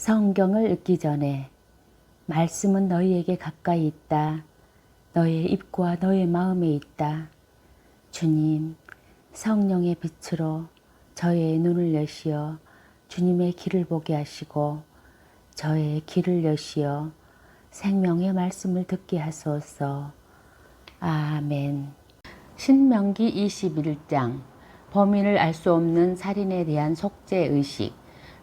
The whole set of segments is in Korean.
성경을 읽기 전에 말씀은 너희에게 가까이 있다. 너의 입과 너의 마음에 있다. 주님, 성령의 빛으로 저의 눈을 여시어 주님의 길을 보게 하시고 저의 길을 여시어 생명의 말씀을 듣게 하소서. 아멘. 신명기 21장 범인을 알 수 없는 살인에 대한 속죄의식.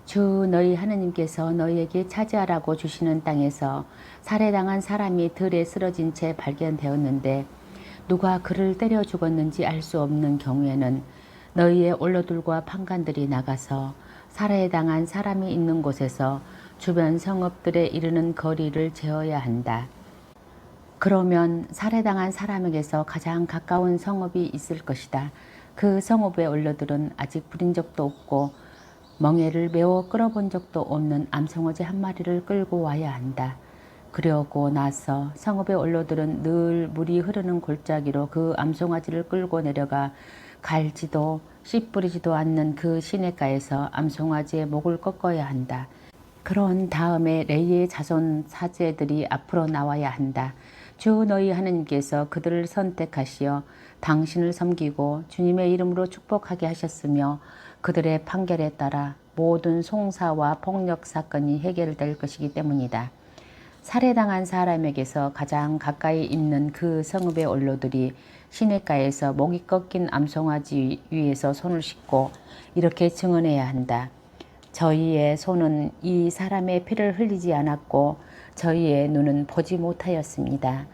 주 너희 하느님께서 너희에게 차지하라고 주시는 땅에서 살해당한 사람이 들에 쓰러진 채 발견되었는데 누가 그를 때려 죽었는지 알 수 없는 경우에는 너희의 올로들과 판관들이 나가서 살해당한 사람이 있는 곳에서 주변 성읍들에 이르는 거리를 재어야 한다. 그러면 살해당한 사람에게서 가장 가까운 성읍이 있을 것이다. 그 성읍의 올로들은 아직 부린 적도 없고 멍에를 메워 끌어본 적도 없는 암송아지 한 마리를 끌고 와야 한다. 그러고 나서 성읍의 올로들은 늘 물이 흐르는 골짜기로 그 암송아지를 끌고 내려가 갈지도 씨 뿌리지도 않는 그 시냇가에서 암송아지의 목을 꺾어야 한다. 그런 다음에 레위의 자손 사제들이 앞으로 나와야 한다. 주 너희 하느님께서 그들을 선택하시어 당신을 섬기고 주님의 이름으로 축복하게 하셨으며 그들의 판결에 따라 모든 송사와 폭력 사건이 해결될 것이기 때문이다. 살해당한 사람에게서 가장 가까이 있는 그 성읍의 올로들이 시냇가에서 목이 꺾인 암송아지 위에서 손을 씻고 이렇게 증언해야 한다. 저희의 손은 이 사람의 피를 흘리지 않았고 저희의 눈은 보지 못하였습니다.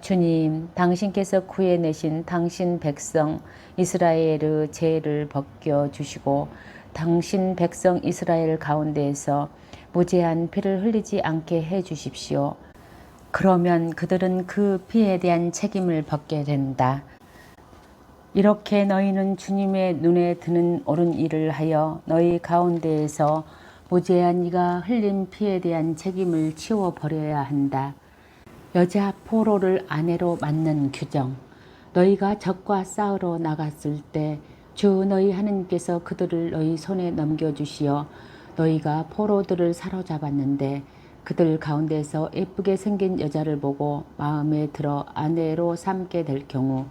주님, 당신께서 구해내신 당신 백성 이스라엘의 죄를 벗겨주시고 당신 백성 이스라엘 가운데에서 무죄한 피를 흘리지 않게 해주십시오. 그러면 그들은 그 피에 대한 책임을 벗게 된다. 이렇게 너희는 주님의 눈에 드는 옳은 일을 하여 너희 가운데에서 무죄한 이가 흘린 피에 대한 책임을 치워버려야 한다. 여자 포로를 아내로 맞는 규정. 너희가 적과 싸우러 나갔을 때 주 너희 하느님께서 그들을 너희 손에 넘겨주시어 너희가 포로들을 사로잡았는데 그들 가운데서 예쁘게 생긴 여자를 보고 마음에 들어 아내로 삼게 될 경우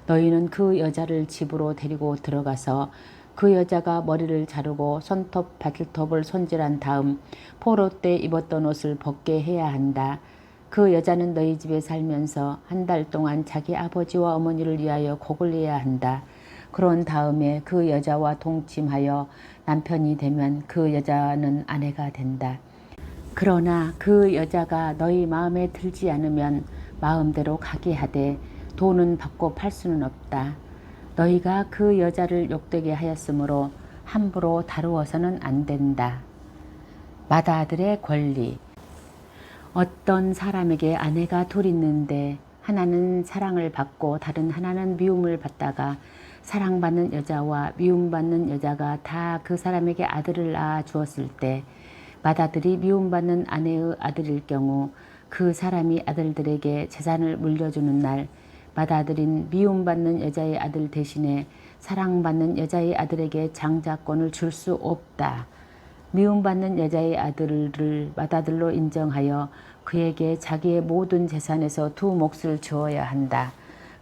너희는 그 여자를 집으로 데리고 들어가서 그 여자가 머리를 자르고 손톱 발톱을 손질한 다음 포로 때 입었던 옷을 벗게 해야 한다. 그 여자는 너희 집에 살면서 한 달 동안 자기 아버지와 어머니를 위하여 곡을 내야 한다. 그런 다음에 그 여자와 동침하여 남편이 되면 그 여자는 아내가 된다. 그러나 그 여자가 너희 마음에 들지 않으면 마음대로 가게 하되 돈은 받고 팔 수는 없다. 너희가 그 여자를 욕되게 하였으므로 함부로 다루어서는 안 된다. 맏아들의 권리. 어떤 사람에게 아내가 둘 있는데 하나는 사랑을 받고 다른 하나는 미움을 받다가 사랑받는 여자와 미움받는 여자가 다 그 사람에게 아들을 낳아 주었을 때 맏아들이 미움받는 아내의 아들일 경우 그 사람이 아들들에게 재산을 물려주는 날 맏아들인 미움받는 여자의 아들 대신에 사랑받는 여자의 아들에게 장자권을 줄 수 없다. 미움받는 여자의 아들을 맏아들로 인정하여 그에게 자기의 모든 재산에서 두 몫을 주어야 한다.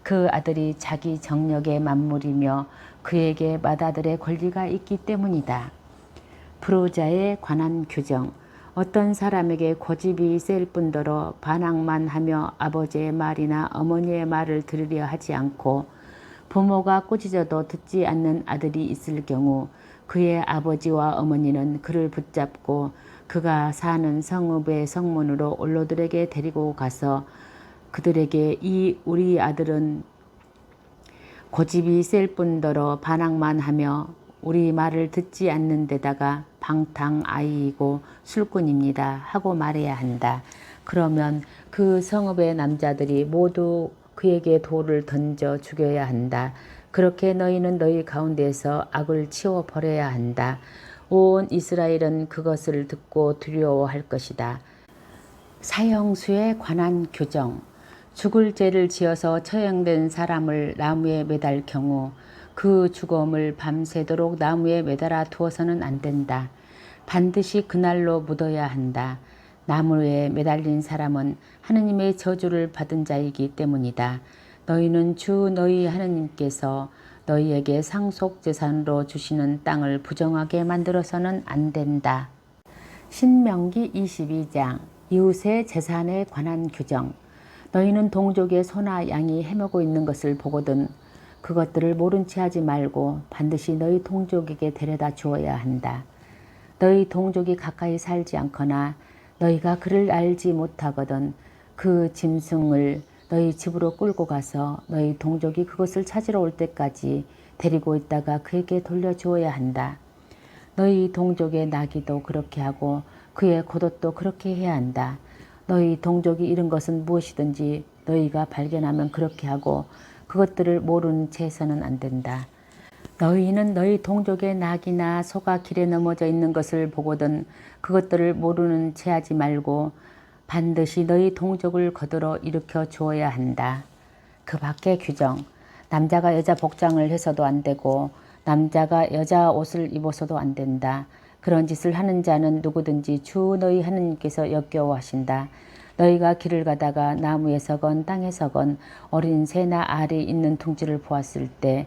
그 아들이 자기 정력의 만물이며 그에게 맏아들의 권리가 있기 때문이다. 불효자에 관한 규정. 어떤 사람에게 고집이 셀 뿐더러 반항만 하며 아버지의 말이나 어머니의 말을 들으려 하지 않고 부모가 꾸짖어도 듣지 않는 아들이 있을 경우 그의 아버지와 어머니는 그를 붙잡고 그가 사는 성읍의 성문으로 올로들에게 데리고 가서 그들에게 우리 아들은 고집이 셀 뿐더러 반항만 하며 우리 말을 듣지 않는 데다가 방탕아이이고 술꾼입니다 하고 말해야 한다. 그러면 그 성읍의 남자들이 모두 그에게 돌을 던져 죽여야 한다. 그렇게 너희는 너희 가운데서 악을 치워버려야 한다. 온 이스라엘은 그것을 듣고 두려워할 것이다. 사형수에 관한 규정. 죽을 죄를 지어서 처형된 사람을 나무에 매달 경우 그 죽음을 밤새도록 나무에 매달아 두어서는 안 된다. 반드시 그날로 묻어야 한다. 나무에 매달린 사람은 하느님의 저주를 받은 자이기 때문이다. 너희는 주 너희 하느님께서 너희에게 상속재산으로 주시는 땅을 부정하게 만들어서는 안 된다. 신명기 22장 이웃의 재산에 관한 규정. 너희는 동족의 소나 양이 헤매고 있는 것을 보거든 그것들을 모른 채 하지 말고 반드시 너희 동족에게 데려다 주어야 한다. 너희 동족이 가까이 살지 않거나 너희가 그를 알지 못하거든 그 짐승을 너희 집으로 끌고 가서 너희 동족이 그것을 찾으러 올 때까지 데리고 있다가 그에게 돌려주어야 한다. 너희 동족의 나귀도 그렇게 하고 그의 겉옷도 그렇게 해야 한다. 너희 동족이 잃은 것은 무엇이든지 너희가 발견하면 그렇게 하고 그것들을 모른 채 해서는 안 된다. 너희는 너희 동족의 낙이나 소가 길에 넘어져 있는 것을 보거든 그것들을 모르는 채 하지 말고 반드시 너희 동족을 거들어 일으켜 주어야 한다. 그 밖의 규정. 남자가 여자 복장을 해서도 안 되고 남자가 여자 옷을 입어서도 안 된다. 그런 짓을 하는 자는 누구든지 주 너희 하느님께서 역겨워하신다. 너희가 길을 가다가 나무에서건 땅에서건 어린 새나 알이 있는 둥지를 보았을 때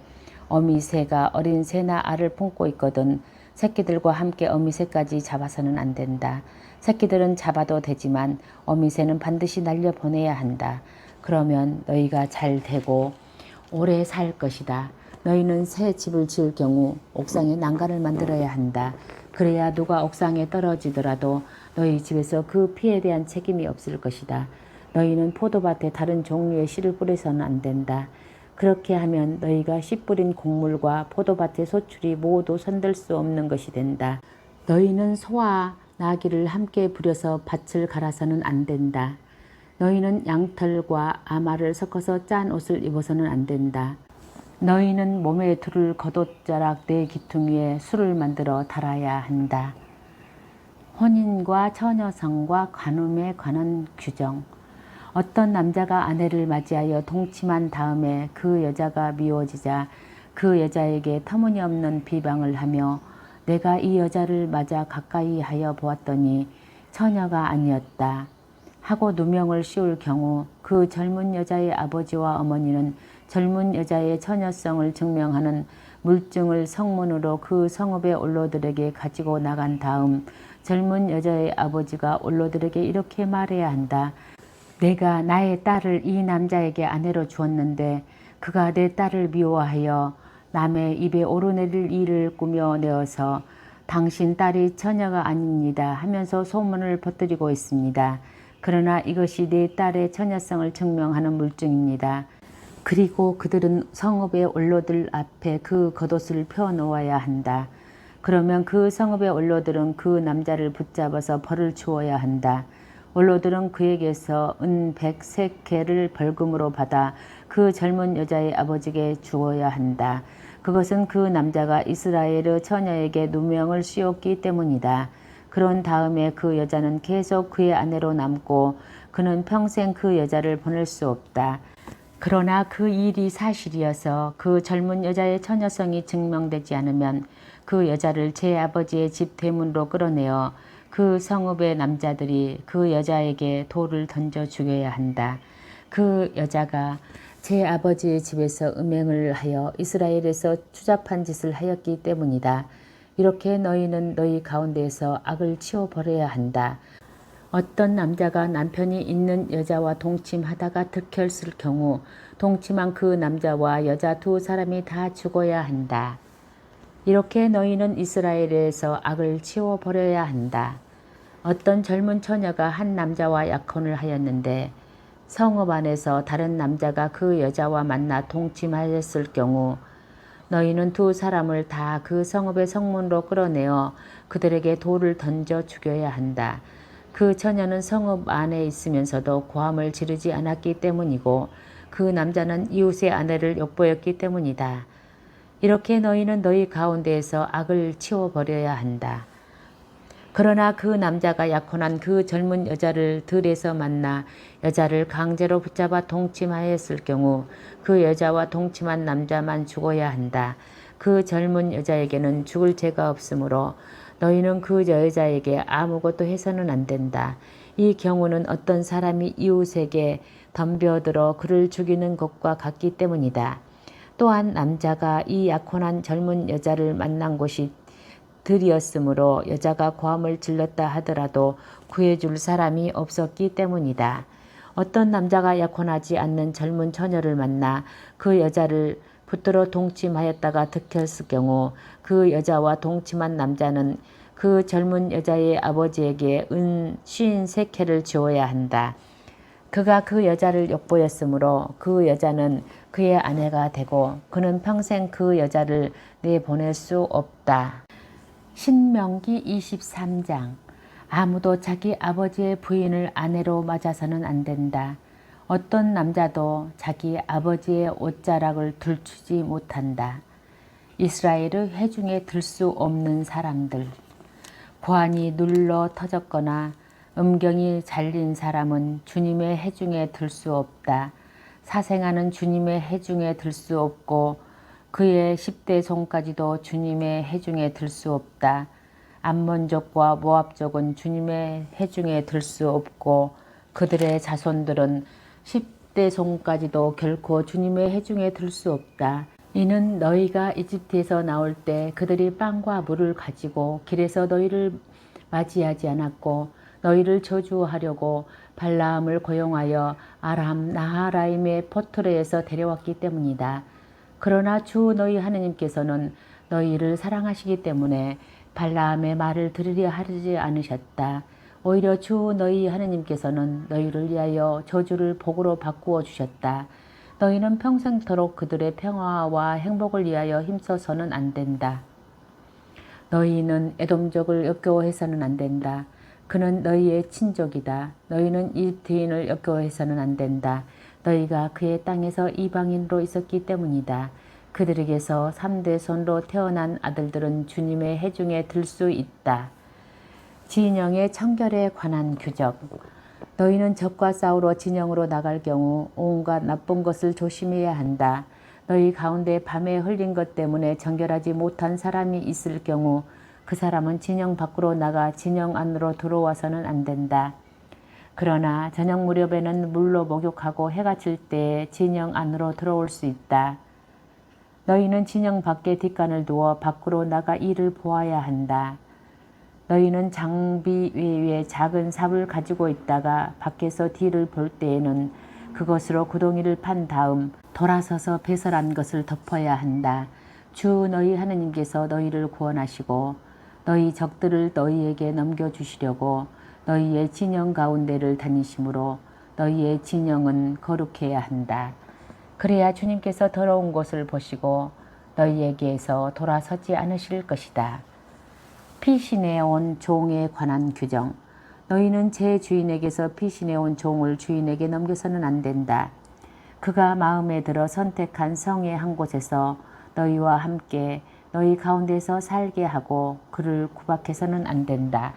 어미새가 어린 새나 알을 품고 있거든 새끼들과 함께 어미새까지 잡아서는 안 된다. 새끼들은 잡아도 되지만 어미새는 반드시 날려보내야 한다. 그러면 너희가 잘 되고 오래 살 것이다. 너희는 새 집을 지을 경우 옥상에 난간을 만들어야 한다. 그래야 누가 옥상에 떨어지더라도 너희 집에서 그 피해에 대한 책임이 없을 것이다. 너희는 포도밭에 다른 종류의 씨를 뿌려서는 안 된다. 그렇게 하면 너희가 씨 뿌린 곡물과 포도밭의 소출이 모두 손댈 수 없는 것이 된다. 너희는 소와 나귀를 함께 부려서 밭을 갈아서는 안 된다. 너희는 양털과 아마를 섞어서 짠 옷을 입어서는 안 된다. 너희는 몸에 두를 겉옷자락 네 귀퉁이에 술을 만들어 달아야 한다. 혼인과 처녀성과 간음에 관한 규정. 어떤 남자가 아내를 맞이하여 동침한 다음에 그 여자가 미워지자 그 여자에게 터무니없는 비방을 하며 내가 이 여자를 맞아 가까이 하여 보았더니 처녀가 아니었다 하고 누명을 씌울 경우 그 젊은 여자의 아버지와 어머니는 젊은 여자의 처녀성을 증명하는 물증을 성문으로 그 성읍의 원로들에게 가지고 나간 다음 젊은 여자의 아버지가 원로들에게 이렇게 말해야 한다. 내가 나의 딸을 이 남자에게 아내로 주었는데 그가 내 딸을 미워하여 남의 입에 오르내릴 일을 꾸며내어서 당신 딸이 처녀가 아닙니다 하면서 소문을 퍼뜨리고 있습니다. 그러나 이것이 내 딸의 처녀성을 증명하는 물증입니다. 그리고 그들은 성읍의 원로들 앞에 그 겉옷을 펴놓아야 한다. 그러면 그 성읍의 원로들은 그 남자를 붙잡아서 벌을 주어야 한다. 원로들은 그에게서 은 100세켈을 벌금으로 받아 그 젊은 여자의 아버지에게 주어야 한다. 그것은 그 남자가 이스라엘의 처녀에게 누명을 씌웠기 때문이다. 그런 다음에 그 여자는 계속 그의 아내로 남고 그는 평생 그 여자를 보낼 수 없다. 그러나 그 일이 사실이어서 그 젊은 여자의 처녀성이 증명되지 않으면 그 여자를 제 아버지의 집 대문으로 끌어내어 그 성읍의 남자들이 그 여자에게 돌을 던져 죽여야 한다. 그 여자가 제 아버지의 집에서 음행을 하여 이스라엘에서 추잡한 짓을 하였기 때문이다. 이렇게 너희는 너희 가운데에서 악을 치워버려야 한다. 어떤 남자가 남편이 있는 여자와 동침하다가 들켰을 경우 동침한 그 남자와 여자 두 사람이 다 죽어야 한다. 이렇게 너희는 이스라엘에서 악을 치워버려야 한다. 어떤 젊은 처녀가 한 남자와 약혼을 하였는데 성읍 안에서 다른 남자가 그 여자와 만나 동침하였을 경우 너희는 두 사람을 다 그 성읍의 성문으로 끌어내어 그들에게 돌을 던져 죽여야 한다. 그 처녀는 성읍 안에 있으면서도 고함을 지르지 않았기 때문이고 그 남자는 이웃의 아내를 욕보였기 때문이다. 이렇게 너희는 너희 가운데에서 악을 치워버려야 한다. 그러나 그 남자가 약혼한 그 젊은 여자를 들에서 만나 여자를 강제로 붙잡아 동침하였을 경우 그 여자와 동침한 남자만 죽어야 한다. 그 젊은 여자에게는 죽을 죄가 없으므로 너희는 그 여자에게 아무것도 해서는 안 된다. 이 경우는 어떤 사람이 이웃에게 덤벼들어 그를 죽이는 것과 같기 때문이다. 또한 남자가 이 약혼한 젊은 여자를 만난 곳이 들이었으므로 여자가 고함을 질렀다 하더라도 구해줄 사람이 없었기 때문이다. 어떤 남자가 약혼하지 않는 젊은 처녀를 만나 그 여자를 붙들어 동침하였다가 들켰을 경우 그 여자와 동침한 남자는 그 젊은 여자의 아버지에게 은 53캐를 주어야 한다. 그가 그 여자를 엿보였으므로 그 여자는 그의 아내가 되고 그는 평생 그 여자를 내보낼 수 없다. 신명기 23장. 아무도 자기 아버지의 부인을 아내로 맞아서는 안 된다. 어떤 남자도 자기 아버지의 옷자락을 들추지 못한다. 이스라엘의 회중에 들 수 없는 사람들. 고환이 눌러 터졌거나 음경이 잘린 사람은 주님의 회중에 들 수 없다. 사생아는 주님의 회중에 들 수 없고 그의 10대 손까지도 주님의 회중에 들 수 없다. 암몬족과 모압족은 주님의 회중에 들 수 없고 그들의 자손들은 10대 손까지도 결코 주님의 회중에 들 수 없다. 이는 너희가 이집트에서 나올 때 그들이 빵과 물을 가지고 길에서 너희를 맞이하지 않았고 너희를 저주하려고 발라함을 고용하여 아람 나하라임의 포트레에서 데려왔기 때문이다. 그러나 주 너희 하느님께서는 너희를 사랑하시기 때문에 발라함의 말을 들으려 하지 않으셨다. 오히려 주 너희 하느님께서는 너희를 위하여 저주를 복으로 바꾸어 주셨다. 너희는 평생토록 그들의 평화와 행복을 위하여 힘써서는 안 된다. 너희는 에돔족을 역겨워해서는 안 된다. 그는 너희의 친족이다. 너희는 이집트인을 역겨워해서는 안 된다. 너희가 그의 땅에서 이방인으로 있었기 때문이다. 그들에게서 3대 손으로 태어난 아들들은 주님의 회중에 들 수 있다. 진영의 청결에 관한 규정. 너희는 적과 싸우러 진영으로 나갈 경우 온갖 나쁜 것을 조심해야 한다. 너희 가운데 밤에 흘린 것 때문에 정결하지 못한 사람이 있을 경우 그 사람은 진영 밖으로 나가 진영 안으로 들어와서는 안 된다. 그러나 저녁 무렵에는 물로 목욕하고 해가 질 때에 진영 안으로 들어올 수 있다. 너희는 진영 밖에 뒷간을 두어 밖으로 나가 이를 보아야 한다. 너희는 장비 위에 작은 삽을 가지고 있다가 밖에서 뒤를 볼 때에는 그것으로 구덩이를 판 다음 돌아서서 배설한 것을 덮어야 한다. 주 너희 하느님께서 너희를 구원하시고 너희 적들을 너희에게 넘겨주시려고 너희의 진영 가운데를 다니시므로 너희의 진영은 거룩해야 한다. 그래야 주님께서 더러운 곳을 보시고 너희에게서 돌아서지 않으실 것이다. 피신해온 종에 관한 규정. 너희는 제 주인에게서 피신해온 종을 주인에게 넘겨서는 안 된다. 그가 마음에 들어 선택한 성의 한 곳에서 너희와 함께 너희 가운데서 살게 하고 그를 구박해서는 안 된다.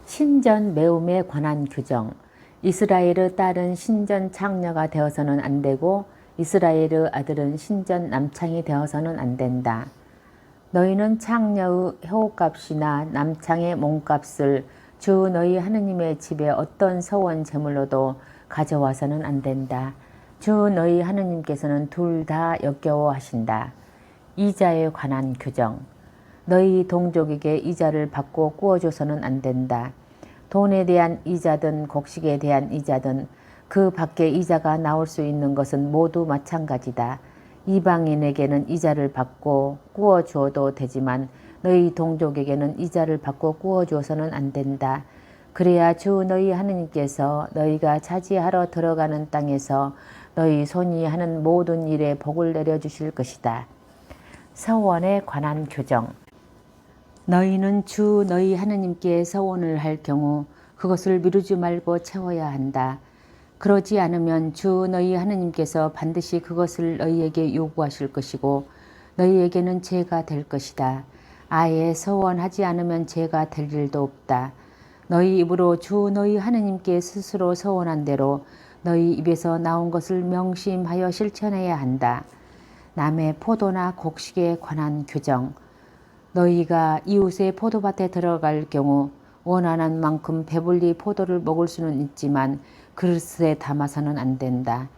신전 매움에 관한 규정. 이스라엘의 딸은 신전 창녀가 되어서는 안 되고 이스라엘의 아들은 신전 남창이 되어서는 안 된다. 너희는 창녀의 혀값이나 남창의 몸값을 주 너희 하느님의 집에 어떤 서원 제물로도 가져와서는 안 된다. 주 너희 하느님께서는 둘 다 역겨워하신다. 이자에 관한 규정. 너희 동족에게 이자를 받고 꾸어줘서는 안 된다. 돈에 대한 이자든 곡식에 대한 이자든 그 밖에 이자가 나올 수 있는 것은 모두 마찬가지다. 이방인에게는 이자를 받고 꾸어주어도 되지만 너희 동족에게는 이자를 받고 꾸어주어서는 안 된다. 그래야 주 너희 하느님께서 너희가 차지하러 들어가는 땅에서 너희 손이 하는 모든 일에 복을 내려주실 것이다. 서원에 관한 규정. 너희는 주 너희 하느님께 서원을 할 경우 그것을 미루지 말고 채워야 한다. 그러지 않으면 주 너희 하느님께서 반드시 그것을 너희에게 요구하실 것이고 너희에게는 죄가 될 것이다. 아예 서원하지 않으면 죄가 될 일도 없다. 너희 입으로 주 너희 하느님께 스스로 서원한 대로 너희 입에서 나온 것을 명심하여 실천해야 한다. 남의 포도나 곡식에 관한 규정. 너희가 이웃의 포도밭에 들어갈 경우 원하는 만큼 배불리 포도를 먹을 수는 있지만 그릇에 담아서는 안 된다.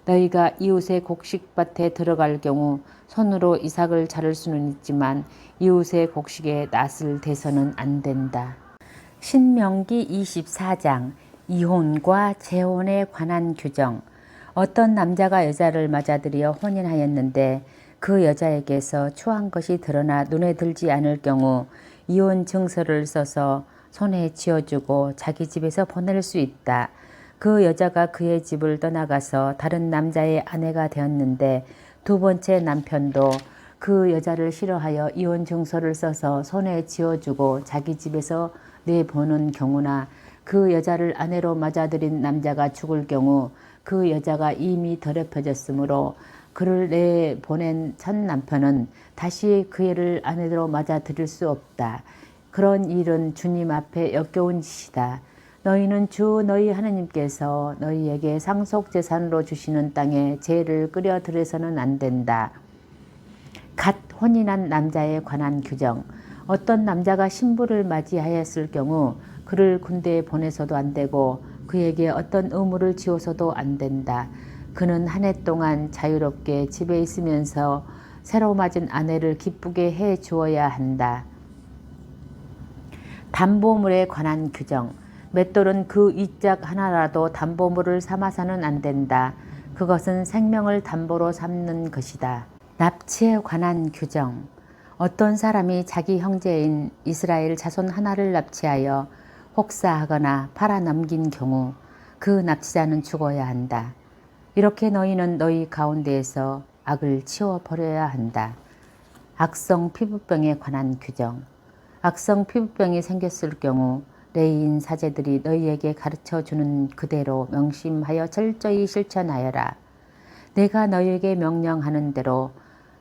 너희가 이웃의 곡식밭에 들어갈 경우 손으로 이삭을 자를 수는 있지만 이웃의 곡식에 낫을 대서는 안 된다. 신명기 24장 이혼과 재혼에 관한 규정. 어떤 남자가 여자를 맞아들여 혼인하였는데 그 여자에게서 추한 것이 드러나 눈에 들지 않을 경우 이혼 증서를 써서 손에 쥐어주고 자기 집에서 보낼 수 있다. 그 여자가 그의 집을 떠나가서 다른 남자의 아내가 되었는데 두 번째 남편도 그 여자를 싫어하여 이혼 증서를 써서 손에 쥐어주고 자기 집에서 내보는 경우나 그 여자를 아내로 맞아들인 남자가 죽을 경우 그 여자가 이미 더럽혀졌으므로 그를 내보낸 첫 남편은 다시 그 애를 아내로 맞아들일 수 없다. 그런 일은 주님 앞에 역겨운 짓이다. 너희는 주 너희 하나님께서 너희에게 상속재산으로 주시는 땅에 재를 끓여 들여서는 안 된다. 갓 혼인한 남자에 관한 규정. 어떤 남자가 신부를 맞이하였을 경우 그를 군대에 보내서도 안 되고 그에게 어떤 의무를 지어서도 안 된다. 그는 한 해 동안 자유롭게 집에 있으면서 새로 맞은 아내를 기쁘게 해 주어야 한다. 담보물에 관한 규정. 맷돌은 그 이짝 하나라도 담보물을 삼아서는 안 된다. 그것은 생명을 담보로 삼는 것이다. 납치에 관한 규정. 어떤 사람이 자기 형제인 이스라엘 자손 하나를 납치하여 혹사하거나 팔아넘긴 경우 그 납치자는 죽어야 한다. 이렇게 너희는 너희 가운데에서 악을 치워버려야 한다. 악성 피부병에 관한 규정. 악성 피부병이 생겼을 경우 레위인 사제들이 너희에게 가르쳐주는 그대로 명심하여 철저히 실천하여라. 내가 너희에게 명령하는 대로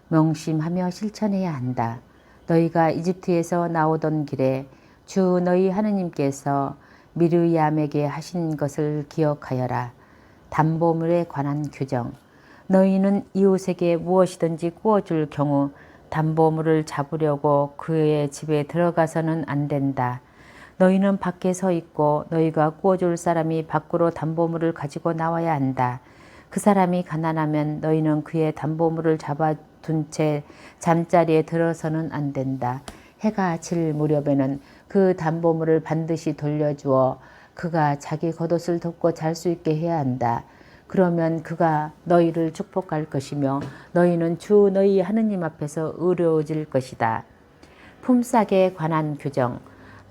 명심하며 실천해야 한다. 너희가 이집트에서 나오던 길에 주 너희 하느님께서 미르얌에게 하신 것을 기억하여라. 담보물에 관한 규정. 너희는 이웃에게 무엇이든지 구워줄 경우 담보물을 잡으려고 그의 집에 들어가서는 안 된다. 너희는 밖에 서 있고 너희가 구워줄 사람이 밖으로 담보물을 가지고 나와야 한다. 그 사람이 가난하면 너희는 그의 담보물을 잡아둔 채 잠자리에 들어서는 안 된다. 해가 질 무렵에는 그 담보물을 반드시 돌려주어 그가 자기 겉옷을 덮고 잘 수 있게 해야 한다. 그러면 그가 너희를 축복할 것이며 너희는 주 너희 하느님 앞에서 의로워질 것이다. 품삯에 관한 규정.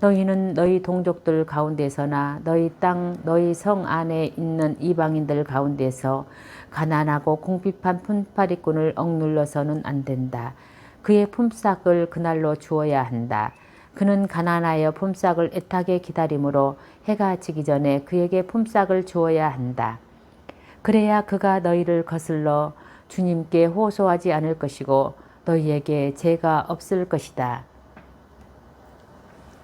너희는 너희 동족들 가운데서나 너희 땅 너희 성 안에 있는 이방인들 가운데서 가난하고 궁핍한 품팔이꾼을 억눌러서는 안 된다. 그의 품삯을 그날로 주어야 한다. 그는 가난하여 품삯을 애타게 기다리므로 해가 지기 전에 그에게 품삯을 주어야 한다. 그래야 그가 너희를 거슬러 주님께 호소하지 않을 것이고 너희에게 죄가 없을 것이다.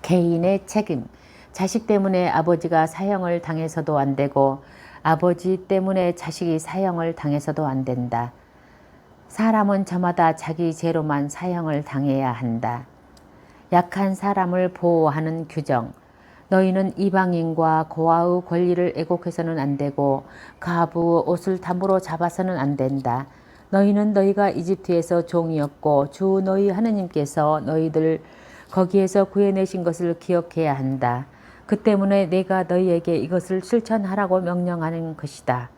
개인의 책임. 자식 때문에 아버지가 사형을 당해서도 안 되고 아버지 때문에 자식이 사형을 당해서도 안 된다. 사람은 저마다 자기 죄로만 사형을 당해야 한다. 약한 사람을 보호하는 규정. 너희는 이방인과 고아의 권리를 애곡해서는 안 되고 가부의 옷을 담으로 잡아서는 안 된다. 너희는 너희가 이집트에서 종이었고 주 너희 하느님께서 너희들 거기에서 구해내신 것을 기억해야 한다. 그 때문에 내가 너희에게 이것을 실천하라고 명령하는 것이다.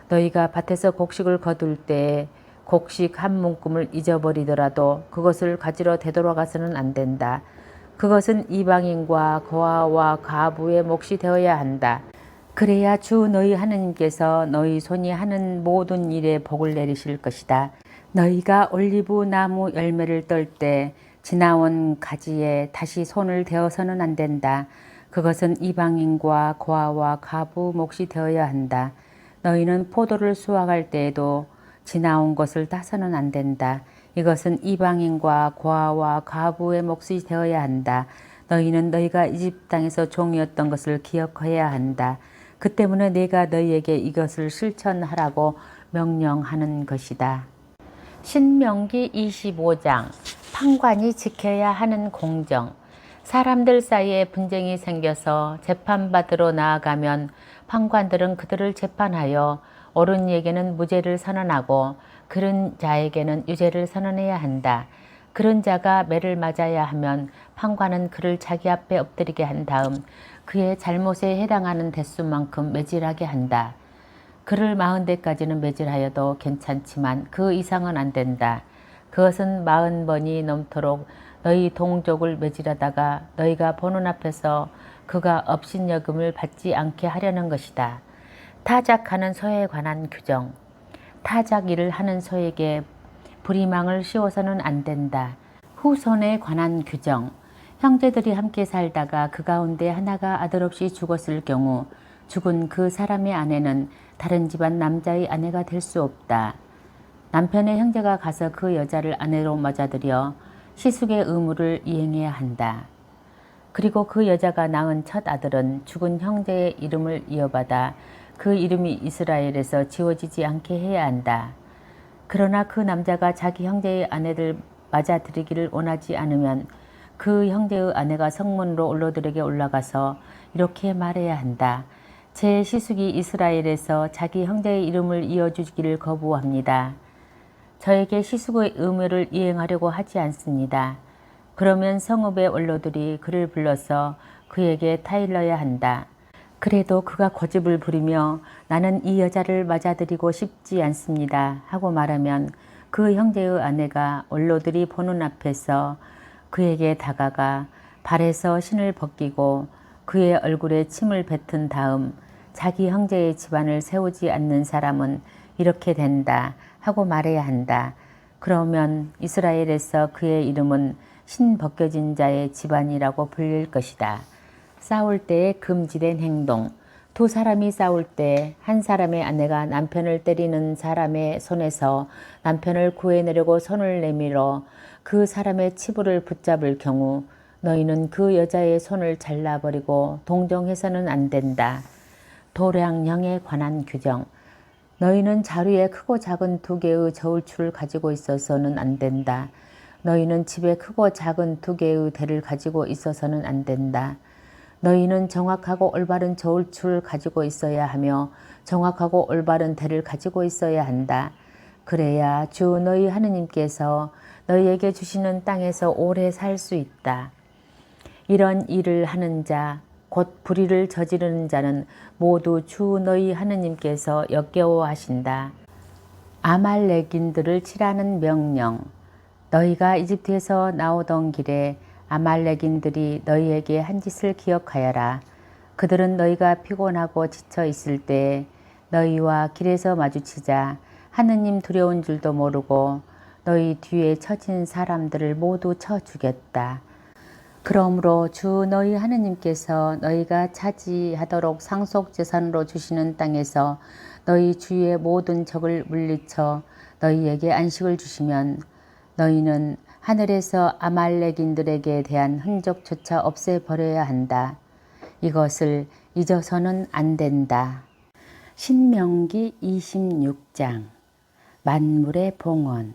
너희가 밭에서 곡식을 거둘 때에 곡식 한 문금을 잊어버리더라도 그것을 가지러 되돌아가서는 안 된다. 그것은 이방인과 고아와 가부의 몫이 되어야 한다. 그래야 주 너희 하느님께서 너희 손이 하는 모든 일에 복을 내리실 것이다. 너희가 올리브 나무 열매를 떨 때 지나온 가지에 다시 손을 대어서는 안 된다. 그것은 이방인과 고아와 가부 몫이 되어야 한다. 너희는 포도를 수확할 때에도 지나온 것을 따서는 안 된다. 이것은 이방인과 고아와 가부의 몫이 되어야 한다. 너희는 너희가 이집트 땅에서 종이었던 것을 기억해야 한다. 그 때문에 내가 너희에게 이것을 실천하라고 명령하는 것이다. 신명기 25장 판관이 지켜야 하는 공정. 사람들 사이에 분쟁이 생겨서 재판받으러 나아가면 판관들은 그들을 재판하여 옳은 이에게는 무죄를 선언하고 그른 자에게는 유죄를 선언해야 한다. 그런 자가 매를 맞아야 하면 판관은 그를 자기 앞에 엎드리게 한 다음 그의 잘못에 해당하는 대수만큼 매질하게 한다. 그를 40대까지는 매질하여도 괜찮지만 그 이상은 안 된다. 그것은 40번이 넘도록 너희 동족을 매질하다가 너희가 보는 앞에서 그가 업신여금을 받지 않게 하려는 것이다. 타작하는 소에 관한 규정. 타작 일을 하는 소에게 불이망을 씌워서는 안 된다. 후손에 관한 규정. 형제들이 함께 살다가 그 가운데 하나가 아들 없이 죽었을 경우 죽은 그 사람의 아내는 다른 집안 남자의 아내가 될 수 없다. 남편의 형제가 가서 그 여자를 아내로 맞아들여 시숙의 의무를 이행해야 한다. 그리고 그 여자가 낳은 첫 아들은 죽은 형제의 이름을 이어받아 그 이름이 이스라엘에서 지워지지 않게 해야 한다. 그러나 그 남자가 자기 형제의 아내를 맞아들이기를 원하지 않으면 그 형제의 아내가 성문으로 원로들에게 올라가서 이렇게 말해야 한다. 제 시숙이 이스라엘에서 자기 형제의 이름을 이어주기를 거부합니다. 저에게 시숙의 의무를 이행하려고 하지 않습니다. 그러면 성읍의 원로들이 그를 불러서 그에게 타일러야 한다. 그래도 그가 고집을 부리며 나는 이 여자를 맞아들이고 싶지 않습니다 하고 말하면 그 형제의 아내가 원로들이 보는 앞에서 그에게 다가가 발에서 신을 벗기고 그의 얼굴에 침을 뱉은 다음 자기 형제의 집안을 세우지 않는 사람은 이렇게 된다 하고 말해야 한다. 그러면 이스라엘에서 그의 이름은 신 벗겨진 자의 집안이라고 불릴 것이다. 싸울 때에 금지된 행동. 두 사람이 싸울 때 한 사람의 아내가 남편을 때리는 사람의 손에서 남편을 구해내려고 손을 내밀어 그 사람의 치부를 붙잡을 경우 너희는 그 여자의 손을 잘라버리고 동정해서는 안 된다. 도량령에 관한 규정. 너희는 자루에 크고 작은 2개의 저울추를 가지고 있어서는 안 된다. 너희는 집에 크고 작은 2개의 대를 가지고 있어서는 안 된다. 너희는 정확하고 올바른 저울추를 가지고 있어야 하며 정확하고 올바른 대를 가지고 있어야 한다. 그래야 주 너희 하느님께서 너희에게 주시는 땅에서 오래 살 수 있다. 이런 일을 하는 자, 곧 불의를 저지르는 자는 모두 주 너희 하느님께서 역겨워하신다. 아말렉인들을 치라는 명령. 너희가 이집트에서 나오던 길에 아말렉인들이 너희에게 한 짓을 기억하여라. 그들은 너희가 피곤하고 지쳐 있을 때 너희와 길에서 마주치자 하느님 두려운 줄도 모르고 너희 뒤에 처진 사람들을 모두 쳐 죽였다. 그러므로 주 너희 하느님께서 너희가 차지하도록 상속재산으로 주시는 땅에서 너희 주위의 모든 적을 물리쳐 너희에게 안식을 주시면 너희는 하늘에서 아말렉인들에게 대한 흔적조차 없애버려야 한다. 이것을 잊어서는 안 된다. 신명기 26장 만물의 봉헌.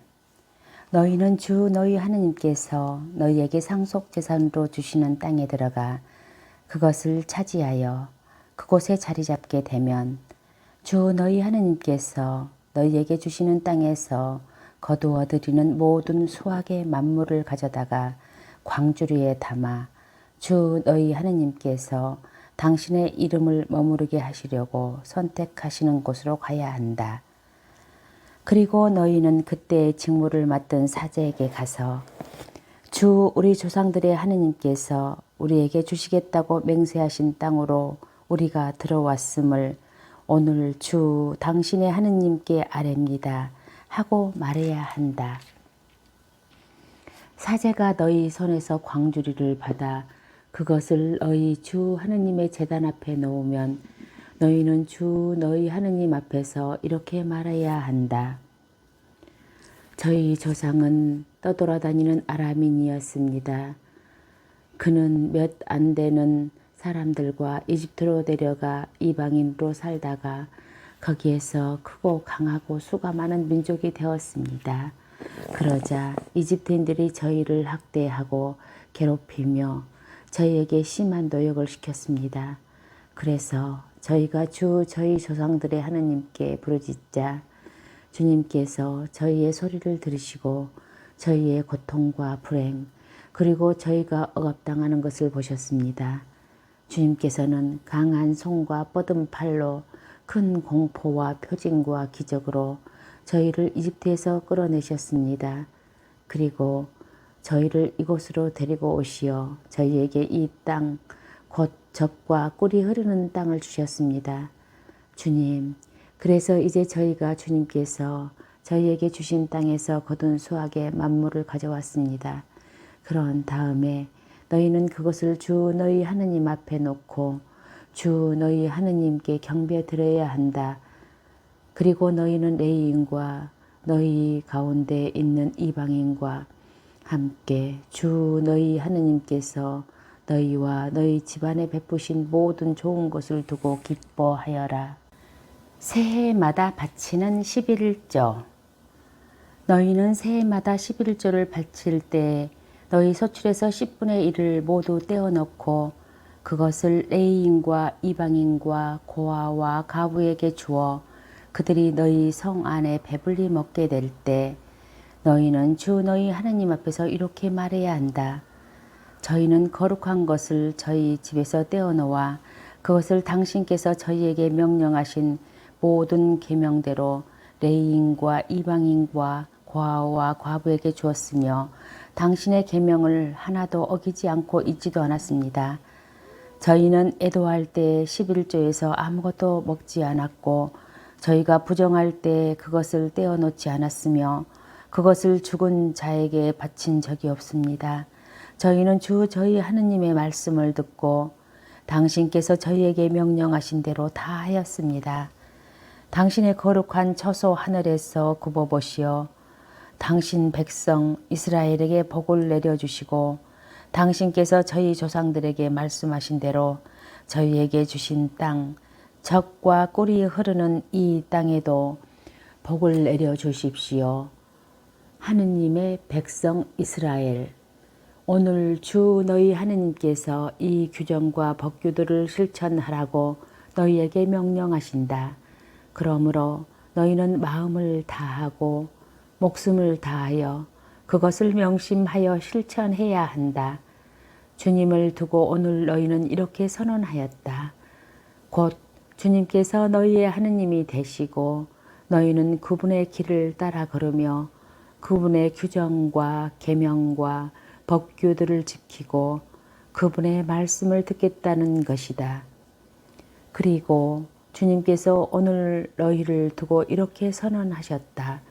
너희는 주 너희 하느님께서 너희에게 상속재산으로 주시는 땅에 들어가 그것을 차지하여 그곳에 자리 잡게 되면 주 너희 하느님께서 너희에게 주시는 땅에서 거두어 들이는 모든 수확의 만물을 가져다가 광주리에 담아 주 너희 하느님께서 당신의 이름을 머무르게 하시려고 선택하시는 곳으로 가야 한다. 그리고 너희는 그때의 직무를 맡은 사제에게 가서 주 우리 조상들의 하느님께서 우리에게 주시겠다고 맹세하신 땅으로 우리가 들어왔음을 오늘 주 당신의 하느님께 아뢰입니다 하고 말해야 한다. 사제가 너희 손에서 광주리를 받아 그것을 너희 주 하느님의 제단 앞에 놓으면 너희는 주 너희 하느님 앞에서 이렇게 말해야 한다. 저희 조상은 떠돌아다니는 아람인이었습니다. 그는 몇 안 되는 사람들과 이집트로 내려가 이방인으로 살다가 거기에서 크고 강하고 수가 많은 민족이 되었습니다. 그러자 이집트인들이 저희를 학대하고 괴롭히며 저희에게 심한 노역을 시켰습니다. 그래서 저희가 저희 조상들의 하느님께 부르짖자 주님께서 저희의 소리를 들으시고 저희의 고통과 불행 그리고 저희가 억압당하는 것을 보셨습니다. 주님께서는 강한 손과 뻗은 팔로 큰 공포와 표징과 기적으로 저희를 이집트에서 끌어내셨습니다. 그리고 저희를 이곳으로 데리고 오시어 저희에게 이 땅, 곧 젖과 꿀이 흐르는 땅을 주셨습니다. 주님, 그래서 이제 저희가 주님께서 저희에게 주신 땅에서 거둔 수확의 만물을 가져왔습니다. 그런 다음에 너희는 그것을 주 너희 하느님 앞에 놓고 주 너희 하느님께 경배 드려야 한다. 그리고 너희는 레위인과 너희 가운데 있는 이방인과 함께 주 너희 하느님께서 너희와 너희 집안에 베푸신 모든 좋은 것을 두고 기뻐하여라. 새해마다 바치는 11조. 너희는 새해마다 11조를 바칠 때 너희 소출에서 10분의 1을 모두 떼어넣고 그것을 레위인과 이방인과 고아와 가부에게 주어 그들이 너희 성 안에 배불리 먹게 될 때 너희는 주 너희 하나님 앞에서 이렇게 말해야 한다. 저희는 거룩한 것을 저희 집에서 떼어놓아 그것을 당신께서 저희에게 명령하신 모든 계명대로 레위인과 이방인과 고아와 과부에게 주었으며 당신의 계명을 하나도 어기지 않고 잊지도 않았습니다. 저희는 애도할 때 11조에서 아무것도 먹지 않았고 저희가 부정할 때 그것을 떼어놓지 않았으며 그것을 죽은 자에게 바친 적이 없습니다. 저희는 주 저희 하느님의 말씀을 듣고 당신께서 저희에게 명령하신 대로 다 하였습니다. 당신의 거룩한 처소 하늘에서 굽어보시어 당신 백성 이스라엘에게 복을 내려주시고 당신께서 저희 조상들에게 말씀하신 대로 저희에게 주신 땅, 젖과 꿀이 흐르는 이 땅에도 복을 내려주십시오. 하느님의 백성 이스라엘, 오늘 주 너희 하느님께서 이 규정과 법규들을 실천하라고 너희에게 명령하신다. 그러므로 너희는 마음을 다하고 목숨을 다하여 그것을 명심하여 실천해야 한다. 주님을 두고 오늘 너희는 이렇게 선언하였다. 곧 주님께서 너희의 하느님이 되시고 너희는 그분의 길을 따라 걸으며 그분의 규정과 계명과 법규들을 지키고 그분의 말씀을 듣겠다는 것이다. 그리고 주님께서 오늘 너희를 두고 이렇게 선언하셨다.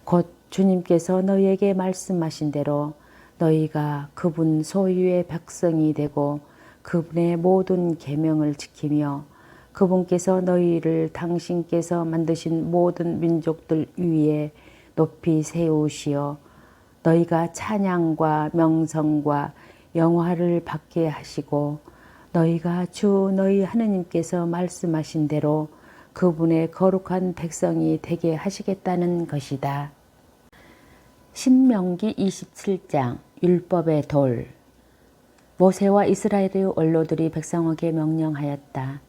곧 주님께서 너희에게 말씀하신 대로 너희가 그분 소유의 백성이 되고 그분의 모든 계명을 지키며 그분께서 너희를 당신께서 만드신 모든 민족들 위에 높이 세우시어 너희가 찬양과 명성과 영화를 받게 하시고 너희가 주 너희 하느님께서 말씀하신 대로 그분의 거룩한 백성이 되게 하시겠다는 것이다. 신명기 27장 율법의 돌. 모세와 이스라엘의 원로들이 백성에게 명령하였다.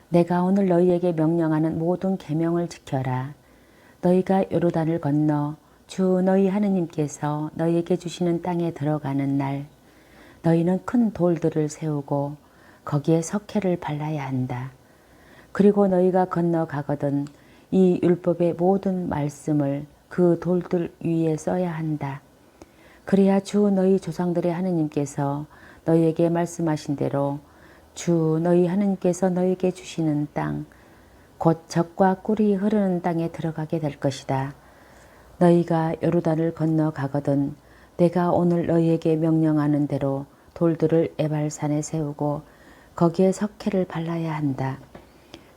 내가 오늘 너희에게 명령하는 모든 계명을 지켜라. 너희가 요르단을 건너 주 너희 하느님께서 너희에게 주시는 땅에 들어가는 날 너희는 큰 돌들을 세우고 거기에 석회를 발라야 한다. 그리고 너희가 건너가거든 이 율법의 모든 말씀을 그 돌들 위에 써야 한다. 그래야 주 너희 조상들의 하느님께서 너희에게 말씀하신 대로 주 너희 하느님께서 너희에게 주시는 땅, 곧 젖과 꿀이 흐르는 땅에 들어가게 될 것이다. 너희가 요르단을 건너가거든 내가 오늘 너희에게 명령하는 대로 돌들을 에발산에 세우고 거기에 석회를 발라야 한다.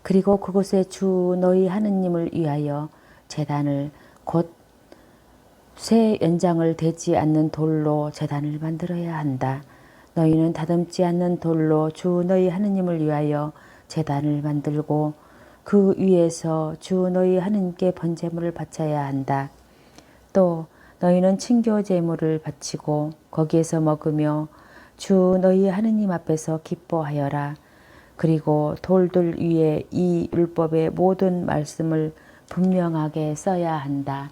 그리고 그곳에 주 너희 하느님을 위하여 제단을 곧 새 연장을 대지 않는 돌로 제단을 만들어야 한다. 너희는 다듬지 않는 돌로 주 너희 하느님을 위하여 제단을 만들고 그 위에서 주 너희 하느님께 번제물을 바쳐야 한다. 또 너희는 친교 제물을 바치고 거기에서 먹으며 주 너희 하느님 앞에서 기뻐하여라. 그리고 돌들 위에 이 율법의 모든 말씀을 분명하게 써야 한다.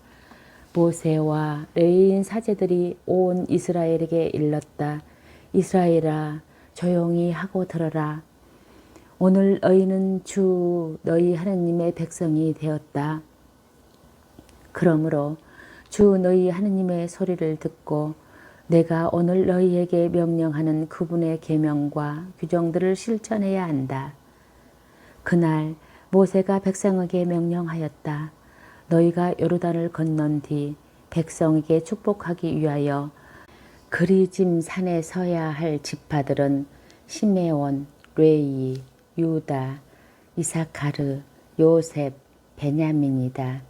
모세와 레위인 사제들이 온 이스라엘에게 일렀다. 이스라엘아, 조용히 하고 들어라. 오늘 너희는 주 너희 하느님의 백성이 되었다. 그러므로 주 너희 하느님의 소리를 듣고 내가 오늘 너희에게 명령하는 그분의 계명과 규정들을 실천해야 한다. 그날 모세가 백성에게 명령하였다. 너희가 요르단을 건넌 뒤 백성에게 축복하기 위하여 그리짐 산에 서야 할 지파들은 시메온, 레위, 유다, 이사카르, 요셉, 베냐민이다.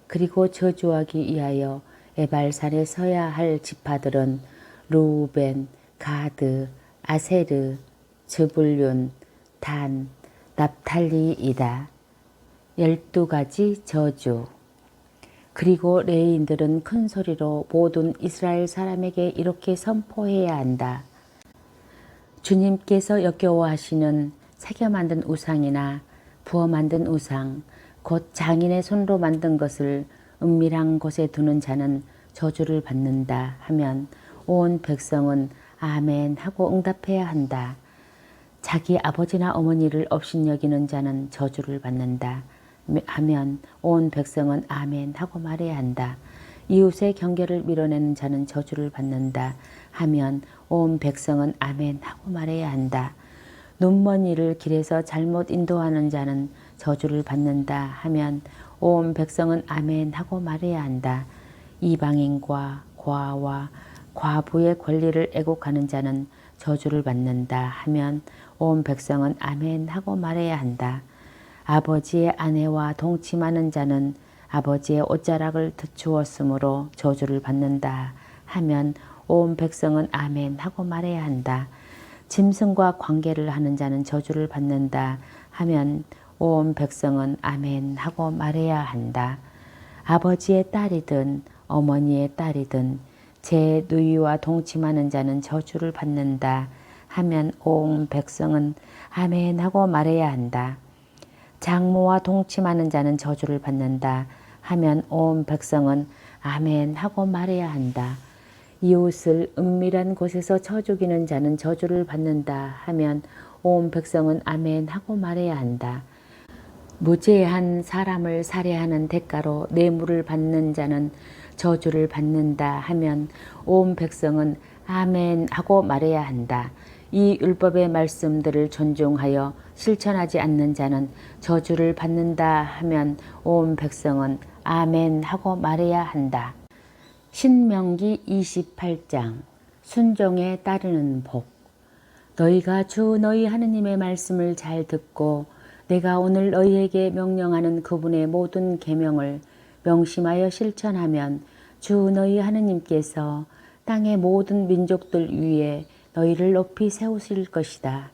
그리고 저주하기 위하여 에발산에 서야 할 지파들은 루벤, 가드, 아세르, 즈불륜, 단, 납탈리이다. 12가지 저주. 그리고 레위인들은 큰 소리로 모든 이스라엘 사람에게 이렇게 선포해야 한다. 주님께서 역겨워하시는 새겨 만든 우상이나 부어 만든 우상, 곧 장인의 손으로 만든 것을 은밀한 곳에 두는 자는 저주를 받는다 하면 온 백성은 아멘 하고 응답해야 한다. 자기 아버지나 어머니를 업신여기는 자는 저주를 받는다 하면 온 백성은 아멘 하고 말해야 한다. 이웃의 경계를 밀어내는 자는 저주를 받는다 하면 온 백성은 아멘 하고 말해야 한다. 눈먼 이를 길에서 잘못 인도하는 자는 저주를 받는다 하면 온 백성은 아멘 하고 말해야 한다. 이방인과 고아와 과부의 권리를 애곡하는 자는 저주를 받는다 하면 온 백성은 아멘 하고 말해야 한다. 아버지의 아내와 동침하는 자는 아버지의 옷자락을 드추었으므로 저주를 받는다 하면 온 백성은 아멘 하고 말해야 한다. 짐승과 관계를 하는 자는 저주를 받는다 하면 온 백성은 아멘 하고 말해야 한다. 아버지의 딸이든 어머니의 딸이든 제 누이와 동침하는 자는 저주를 받는다 하면 온 백성은 아멘 하고 말해야 한다. 장모와 동침하는 자는 저주를 받는다 하면 온 백성은 아멘 하고 말해야 한다. 이웃을 은밀한 곳에서 쳐 죽이는 자는 저주를 받는다 하면 온 백성은 아멘 하고 말해야 한다. 무죄한 사람을 살해하는 대가로 뇌물을 받는 자는 저주를 받는다 하면 온 백성은 아멘 하고 말해야 한다. 이 율법의 말씀들을 존중하여 실천하지 않는 자는 저주를 받는다 하면 온 백성은 아멘 하고 말해야 한다. 신명기 28장 순종에 따르는 복. 너희가 주 너희 하느님의 말씀을 잘 듣고 내가 오늘 너희에게 명령하는 그분의 모든 계명을 명심하여 실천하면 주 너희 하느님께서 땅의 모든 민족들 위에 너희를 높이 세우실 것이다.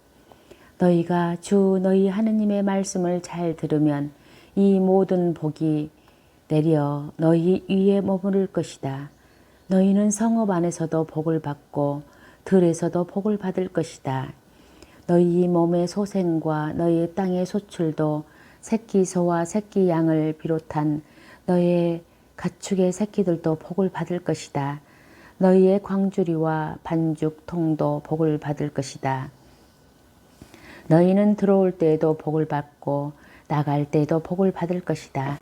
너희가 주 너희 하느님의 말씀을 잘 들으면 이 모든 복이 내려 너희 위에 머무를 것이다. 너희는 성읍 안에서도 복을 받고 들에서도 복을 받을 것이다. 너희 몸의 소생과 너희 땅의 소출도 새끼 소와 새끼 양을 비롯한 너희의 가축의 새끼들도 복을 받을 것이다. 너희의 광주리와 반죽 통도 복을 받을 것이다. 너희는 들어올 때에도 복을 받고 나갈 때에도 복을 받을 것이다.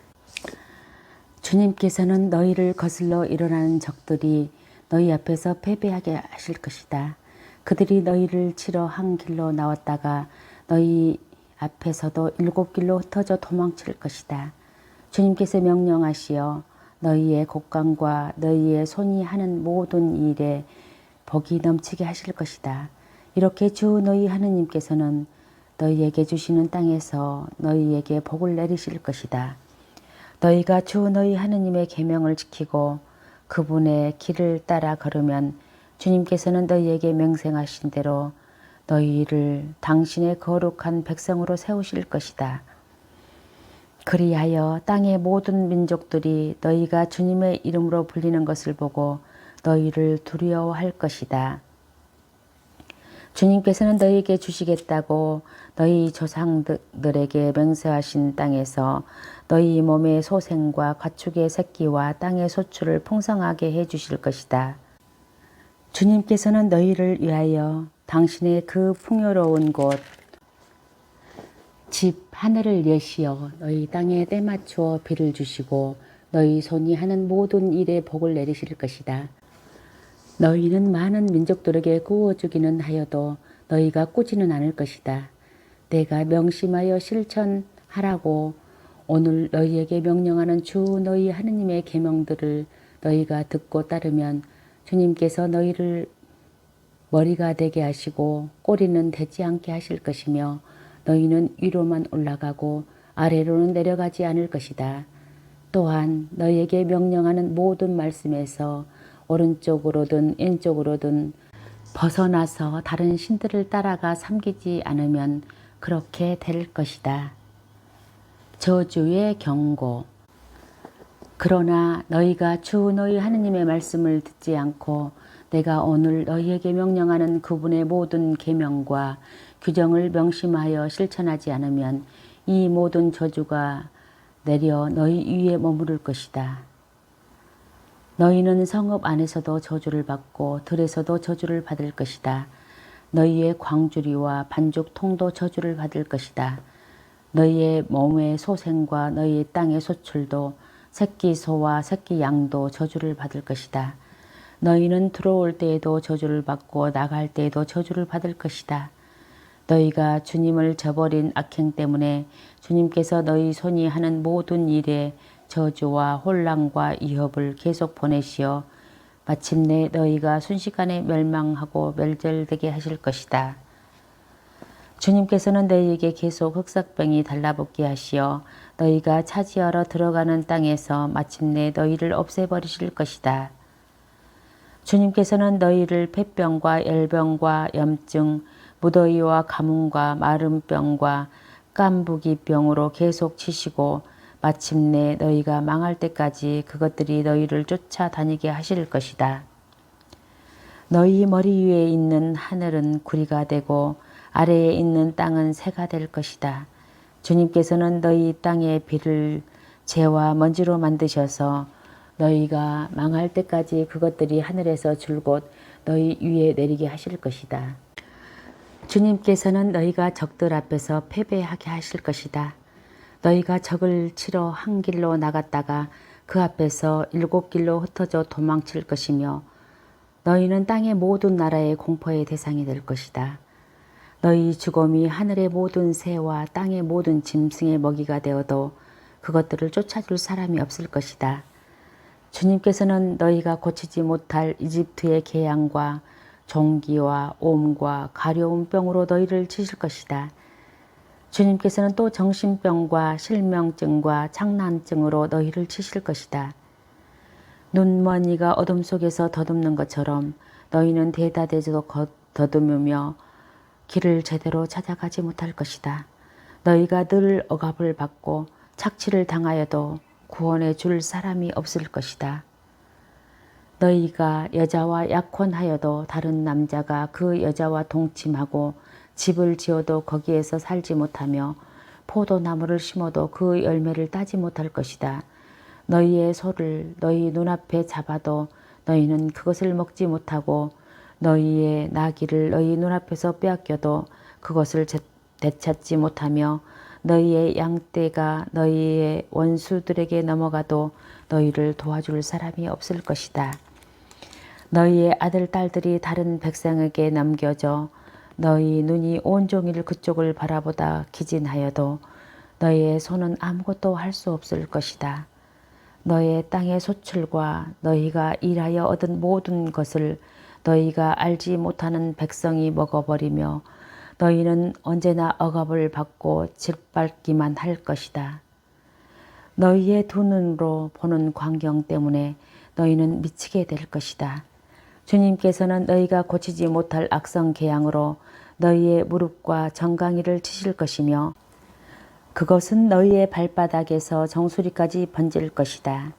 주님께서는 너희를 거슬러 일어나는 적들이 너희 앞에서 패배하게 하실 것이다. 그들이 너희를 치러 한 길로 나왔다가 너희 앞에서도 7길로 흩어져 도망칠 것이다. 주님께서 명령하시어 너희의 곡간과 너희의 손이 하는 모든 일에 복이 넘치게 하실 것이다. 이렇게 주 너희 하느님께서는 너희에게 주시는 땅에서 너희에게 복을 내리실 것이다. 너희가 주 너희 하느님의 계명을 지키고 그분의 길을 따라 걸으면 주님께서는 너희에게 맹세하신 대로 너희를 당신의 거룩한 백성으로 세우실 것이다. 그리하여 땅의 모든 민족들이 너희가 주님의 이름으로 불리는 것을 보고 너희를 두려워할 것이다. 주님께서는 너희에게 주시겠다고 너희 조상들에게 맹세하신 땅에서 너희 몸의 소생과 가축의 새끼와 땅의 소출을 풍성하게 해 주실 것이다. 주님께서는 너희를 위하여 당신의 그 풍요로운 곳, 집 하늘을 여시어 너희 땅에 때맞추어 비를 주시고 너희 손이 하는 모든 일에 복을 내리실 것이다. 너희는 많은 민족들에게 구워주기는 하여도 너희가 꾸지는 않을 것이다. 내가 명심하여 실천하라고 오늘 너희에게 명령하는 주 너희 하느님의 계명들을 너희가 듣고 따르면 주님께서 너희를 머리가 되게 하시고 꼬리는 되지 않게 하실 것이며 너희는 위로만 올라가고 아래로는 내려가지 않을 것이다. 또한 너희에게 명령하는 모든 말씀에서 오른쪽으로든 왼쪽으로든 벗어나서 다른 신들을 따라가 섬기지 않으면 그렇게 될 것이다. 저주의 경고. 그러나 너희가 주 너희 하느님의 말씀을 듣지 않고 내가 오늘 너희에게 명령하는 그분의 모든 계명과 규정을 명심하여 실천하지 않으면 이 모든 저주가 내려 너희 위에 머무를 것이다. 너희는 성읍 안에서도 저주를 받고 들에서도 저주를 받을 것이다. 너희의 광주리와 반죽통도 저주를 받을 것이다. 너희의 몸의 소생과 너희의 땅의 소출도 새끼 소와 새끼 양도 저주를 받을 것이다. 너희는 들어올 때에도 저주를 받고 나갈 때에도 저주를 받을 것이다. 너희가 주님을 저버린 악행 때문에 주님께서 너희 손이 하는 모든 일에 저주와 혼란과 위협을 계속 보내시어 마침내 너희가 순식간에 멸망하고 멸절되게 하실 것이다. 주님께서는 너희에게 계속 흑사병이 달라붙게 하시어 너희가 차지하러 들어가는 땅에서 마침내 너희를 없애버리실 것이다. 주님께서는 너희를 폐병과 열병과 염증, 무더위와 가뭄과 마름병과 깐부기병으로 계속 치시고 마침내 너희가 망할 때까지 그것들이 너희를 쫓아다니게 하실 것이다. 너희 머리 위에 있는 하늘은 구리가 되고 아래에 있는 땅은 새가 될 것이다. 주님께서는 너희 땅의 비를 재와 먼지로 만드셔서 너희가 망할 때까지 그것들이 하늘에서 줄곧 너희 위에 내리게 하실 것이다. 주님께서는 너희가 적들 앞에서 패배하게 하실 것이다. 너희가 적을 치러 한 길로 나갔다가 그 앞에서 7길로 흩어져 도망칠 것이며 너희는 땅의 모든 나라의 공포의 대상이 될 것이다. 너희 죽음이 하늘의 모든 새와 땅의 모든 짐승의 먹이가 되어도 그것들을 쫓아줄 사람이 없을 것이다. 주님께서는 너희가 고치지 못할 이집트의 재앙과 종기와 옴과 가려운 병으로 너희를 치실 것이다. 주님께서는 또 정신병과 실명증과 장난증으로 너희를 치실 것이다. 눈먼이가 어둠 속에서 더듬는 것처럼 너희는 대다대도 더듬으며 길을 제대로 찾아가지 못할 것이다. 너희가 늘 억압을 받고 착취를 당하여도 구원해 줄 사람이 없을 것이다. 너희가 여자와 약혼하여도 다른 남자가 그 여자와 동침하고 집을 지어도 거기에서 살지 못하며 포도나무를 심어도 그 열매를 따지 못할 것이다. 너희의 소를 너희 눈앞에 잡아도 너희는 그것을 먹지 못하고 너희의 나귀를 너희 눈앞에서 빼앗겨도 그것을 되찾지 못하며 너희의 양떼가 너희의 원수들에게 넘어가도 너희를 도와줄 사람이 없을 것이다. 너희의 아들, 딸들이 다른 백성에게 넘겨져 너희 눈이 온종일 그쪽을 바라보다 기진하여도 너희의 손은 아무것도 할 수 없을 것이다. 너희의 땅의 소출과 너희가 일하여 얻은 모든 것을 너희가 알지 못하는 백성이 먹어버리며 너희는 언제나 억압을 받고 짓밟기만 할 것이다. 너희의 두 눈으로 보는 광경 때문에 너희는 미치게 될 것이다. 주님께서는 너희가 고치지 못할 악성 계양으로 너희의 무릎과 정강이를 치실 것이며 그것은 너희의 발바닥에서 정수리까지 번질 것이다.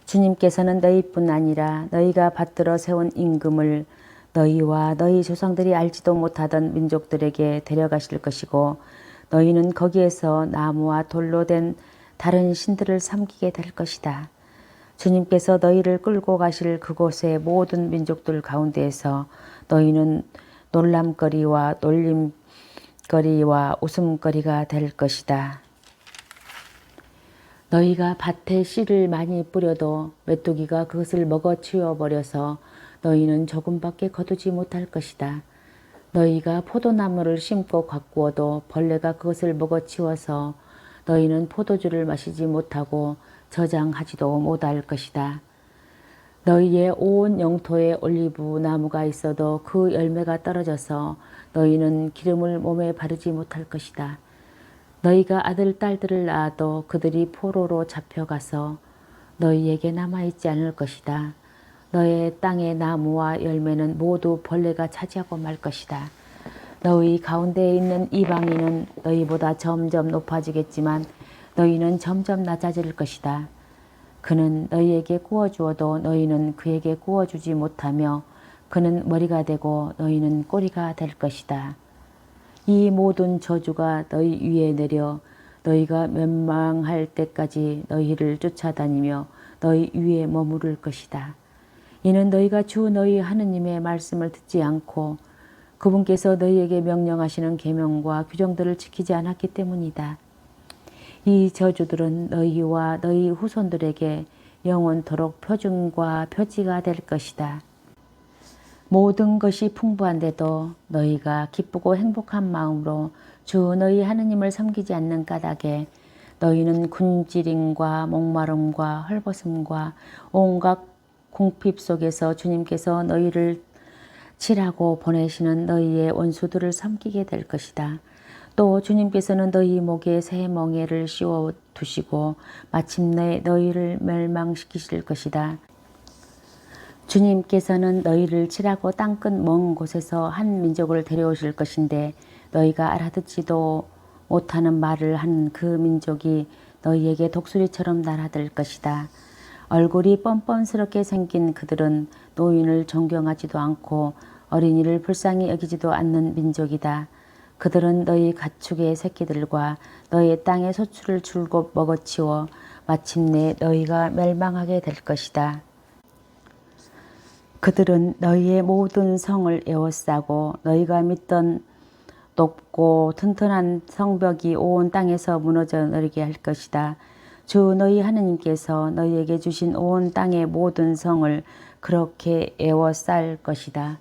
주님께서는 너희뿐 아니라 너희가 받들어 세운 임금을 너희와 너희 조상들이 알지도 못하던 민족들에게 데려가실 것이고 너희는 거기에서 나무와 돌로 된 다른 신들을 섬기게 될 것이다. 주님께서 너희를 끌고 가실 그곳의 모든 민족들 가운데에서 너희는 놀람거리와 놀림거리와 웃음거리가 될 것이다. 너희가 밭에 씨를 많이 뿌려도 메뚜기가 그것을 먹어치워 버려서 너희는 조금밖에 거두지 못할 것이다. 너희가 포도나무를 심고 가꾸어도 벌레가 그것을 먹어치워서 너희는 포도주를 마시지 못하고 저장하지도 못할 것이다. 너희의 온 영토에 올리브 나무가 있어도 그 열매가 떨어져서 너희는 기름을 몸에 바르지 못할 것이다. 너희가 아들, 딸들을 낳아도 그들이 포로로 잡혀가서 너희에게 남아있지 않을 것이다. 너의 땅의 나무와 열매는 모두 벌레가 차지하고 말 것이다. 너희 가운데에 있는 이방인은 너희보다 점점 높아지겠지만 너희는 점점 낮아질 것이다. 그는 너희에게 구워주어도 너희는 그에게 구워주지 못하며 그는 머리가 되고 너희는 꼬리가 될 것이다. 이 모든 저주가 너희 위에 내려 너희가 멸망할 때까지 너희를 쫓아다니며 너희 위에 머무를 것이다. 이는 너희가 주 너희 하느님의 말씀을 듣지 않고 그분께서 너희에게 명령하시는 계명과 규정들을 지키지 않았기 때문이다. 이 저주들은 너희와 너희 후손들에게 영원토록 표징과 표지가 될 것이다. 모든 것이 풍부한데도 너희가 기쁘고 행복한 마음으로 주 너희 하느님을 섬기지 않는 까닭에 너희는 굶주림과 목마름과 헐벗음과 온갖 궁핍 속에서 주님께서 너희를 치라고 보내시는 너희의 원수들을 섬기게 될 것이다. 또 주님께서는 너희 목에 새 멍에를 씌워 두시고 마침내 너희를 멸망시키실 것이다. 주님께서는 너희를 치라고 땅끝 먼 곳에서 한 민족을 데려오실 것인데 너희가 알아듣지도 못하는 말을 한 그 민족이 너희에게 독수리처럼 날아들 것이다. 얼굴이 뻔뻔스럽게 생긴 그들은 노인을 존경하지도 않고 어린이를 불쌍히 여기지도 않는 민족이다. 그들은 너희 가축의 새끼들과 너희 땅의 소출을 줄곧 먹어치워 마침내 너희가 멸망하게 될 것이다. 그들은 너희의 모든 성을 에워싸고 너희가 믿던 높고 튼튼한 성벽이 온 땅에서 무너져 내리게 할 것이다. 주 너희 하느님께서 너희에게 주신 온 땅의 모든 성을 그렇게 에워쌀 것이다.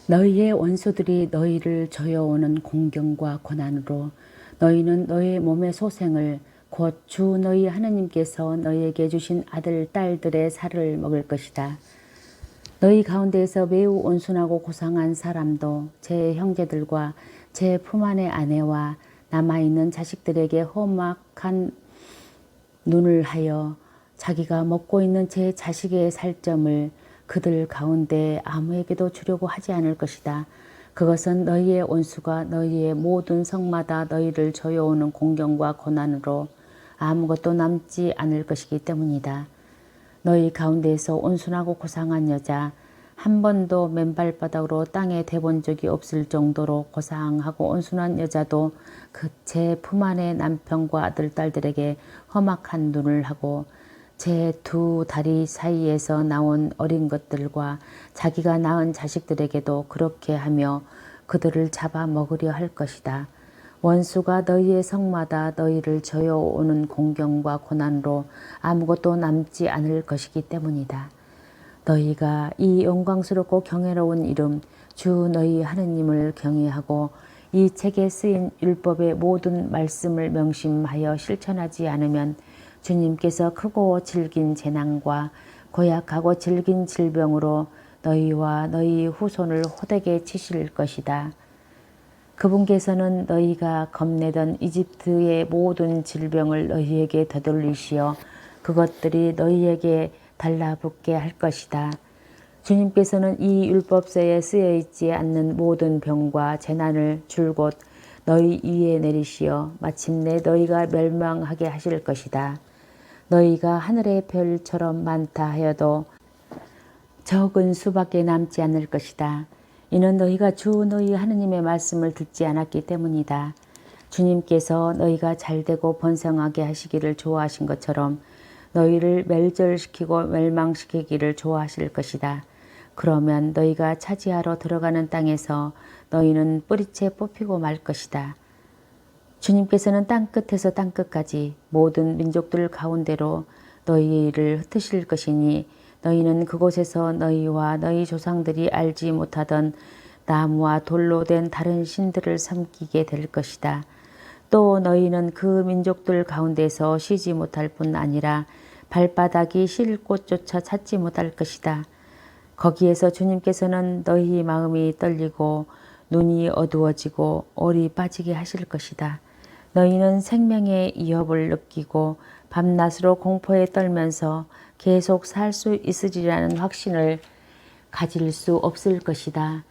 너희의 원수들이 너희를 저여오는 공경과 고난으로 너희는 너희 몸의 소생을 곧 주 너희 하느님께서 너희에게 주신 아들, 딸들의 살을 먹을 것이다. 너희 가운데에서 매우 온순하고 고상한 사람도 제 형제들과 제 품 안의 아내와 남아있는 자식들에게 험악한 눈을 하여 자기가 먹고 있는 제 자식의 살점을 그들 가운데 아무에게도 주려고 하지 않을 것이다. 그것은 너희의 온수가 너희의 모든 성마다 너희를 저여오는 공경과 고난으로 아무것도 남지 않을 것이기 때문이다. 너희 가운데에서 온순하고 고상한 여자, 한 번도 맨발바닥으로 땅에 대본 적이 없을 정도로 고상하고 온순한 여자도 그 제 품 안의 남편과 아들, 딸들에게 험악한 눈을 하고 제 두 다리 사이에서 나온 어린 것들과 자기가 낳은 자식들에게도 그렇게 하며 그들을 잡아먹으려 할 것이다. 원수가 너희의 성마다 너희를 저여오는 공경과 고난으로 아무것도 남지 않을 것이기 때문이다. 너희가 이 영광스럽고 경외로운 이름 주 너희 하느님을 경외하고 이 책에 쓰인 율법의 모든 말씀을 명심하여 실천하지 않으면 주님께서 크고 질긴 재난과 고약하고 질긴 질병으로 너희와 너희 후손을 호되게 치실 것이다. 그분께서는 너희가 겁내던 이집트의 모든 질병을 너희에게 되돌리시어 그것들이 너희에게 달라붙게 할 것이다. 주님께서는 이 율법서에 쓰여 있지 않는 모든 병과 재난을 줄곧 너희 위에 내리시어 마침내 너희가 멸망하게 하실 것이다. 너희가 하늘의 별처럼 많다 하여도 적은 수밖에 남지 않을 것이다. 이는 너희가 주 너희 하느님의 말씀을 듣지 않았기 때문이다. 주님께서 너희가 잘되고 번성하게 하시기를 좋아하신 것처럼 너희를 멸절시키고 멸망시키기를 좋아하실 것이다. 그러면 너희가 차지하러 들어가는 땅에서 너희는 뿌리채 뽑히고 말 것이다. 주님께서는 땅끝에서 땅끝까지 모든 민족들 가운데로 너희를 흩으실 것이니 너희는 그곳에서 너희와 너희 조상들이 알지 못하던 나무와 돌로 된 다른 신들을 섬기게 될 것이다. 또 너희는 그 민족들 가운데서 쉬지 못할 뿐 아니라 발바닥이 쉴 곳조차 찾지 못할 것이다. 거기에서 주님께서는 너희 마음이 떨리고 눈이 어두워지고 올이 빠지게 하실 것이다. 너희는 생명의 위협을 느끼고 밤낮으로 공포에 떨면서 계속 살 수 있으리라는 확신을 가질 수 없을 것이다.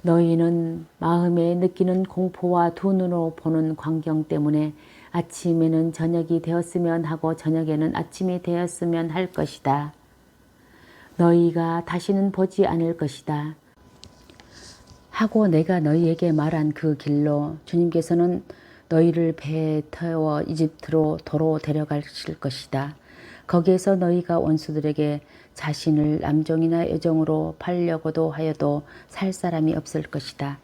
너희는 마음에 느끼는 공포와 두 눈으로 보는 광경 때문에 아침에는 저녁이 되었으면 하고 저녁에는 아침이 되었으면 할 것이다. 너희가 다시는 보지 않을 것이다. 하고 내가 너희에게 말한 그 길로 주님께서는 너희를 배에 태워 이집트로 도로 데려가실 것이다. 거기에서 너희가 원수들에게 자신을 남종이나 여종으로 팔려고도 하여도 살 사람이 없을 것이다.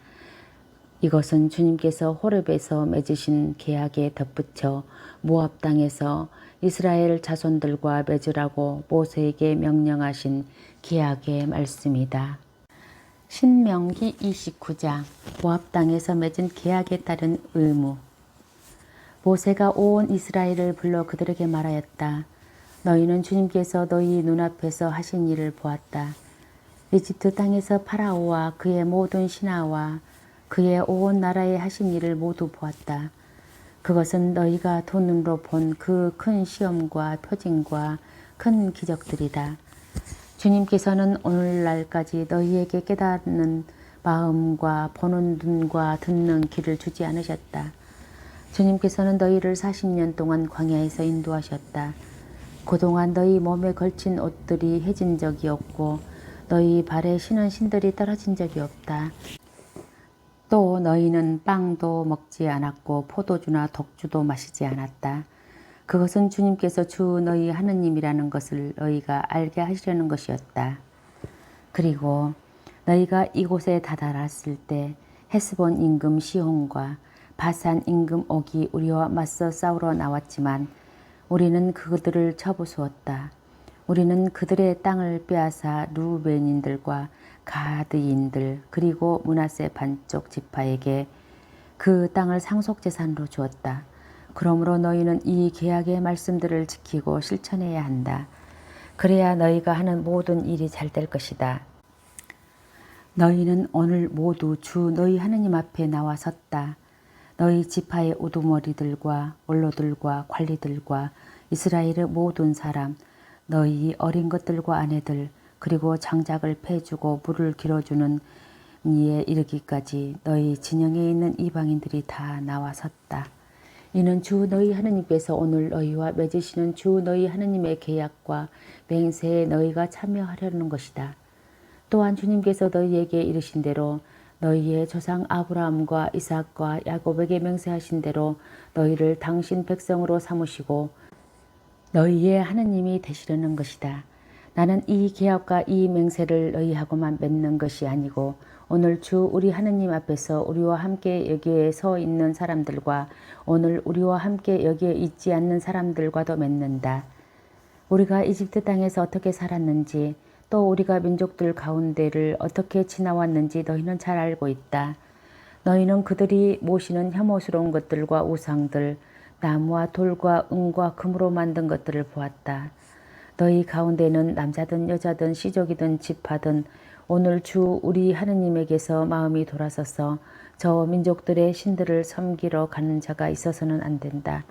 이것은 주님께서 호렙에서 맺으신 계약에 덧붙여 모압 땅에서 이스라엘 자손들과 맺으라고 모세에게 명령하신 계약의 말씀이다. 신명기 29장 모압 땅에서 맺은 계약에 따른 의무. 모세가 온 이스라엘을 불러 그들에게 말하였다. 너희는 주님께서 너희 눈앞에서 하신 일을 보았다. 이집트 땅에서 파라오와 그의 모든 신하와 그의 온 나라에 하신 일을 모두 보았다. 그것은 너희가 두 눈으로 본 그 큰 시험과 표징과 큰 기적들이다. 주님께서는 오늘날까지 너희에게 깨닫는 마음과 보는 눈과 듣는 귀를 주지 않으셨다. 주님께서는 너희를 40년 동안 광야에서 인도하셨다. 그동안 너희 몸에 걸친 옷들이 해진 적이 없고 너희 발에 신은 신들이 떨어진 적이 없다. 또 너희는 빵도 먹지 않았고 포도주나 독주도 마시지 않았다. 그것은 주님께서 주 너희 하느님이라는 것을 너희가 알게 하시려는 것이었다. 그리고 너희가 이곳에 다다랐을 때 헤스본 임금 시혼과 바산 임금 옥이 우리와 맞서 싸우러 나왔지만 우리는 그들을 쳐부수었다. 우리는 그들의 땅을 빼앗아 루벤인들과 가드인들 그리고 므낫세 반쪽 지파에게 그 땅을 상속재산으로 주었다. 그러므로 너희는 이 계약의 말씀들을 지키고 실천해야 한다. 그래야 너희가 하는 모든 일이 잘 될 것이다. 너희는 오늘 모두 주 너희 하느님 앞에 나와 섰다. 너희 지파의 우두머리들과 원로들과 관리들과 이스라엘의 모든 사람, 너희 어린 것들과 아내들, 그리고 장작을 패주고 물을 길어주는 이에 이르기까지 너희 진영에 있는 이방인들이 다 나와 섰다. 이는 주 너희 하느님께서 오늘 너희와 맺으시는 주 너희 하느님의 계약과 맹세에 너희가 참여하려는 것이다. 또한 주님께서 너희에게 이르신 대로 너희의 조상 아브라함과 이삭과 야곱에게 맹세하신 대로 너희를 당신 백성으로 삼으시고 너희의 하느님이 되시려는 것이다. 나는 이 계약과 이 맹세를 너희하고만 맺는 것이 아니고 오늘 주 우리 하느님 앞에서 우리와 함께 여기에 서 있는 사람들과 오늘 우리와 함께 여기에 있지 않는 사람들과도 맺는다. 우리가 이집트 땅에서 어떻게 살았는지 또 우리가 민족들 가운데를 어떻게 지나왔는지 너희는 잘 알고 있다. 너희는 그들이 모시는 혐오스러운 것들과 우상들, 나무와 돌과 은과 금으로 만든 것들을 보았다. 너희 가운데는 남자든 여자든 시족이든 지파든 오늘 주 우리 하느님에게서 마음이 돌아서서 저 민족들의 신들을 섬기러 가는 자가 있어서는 안 된다.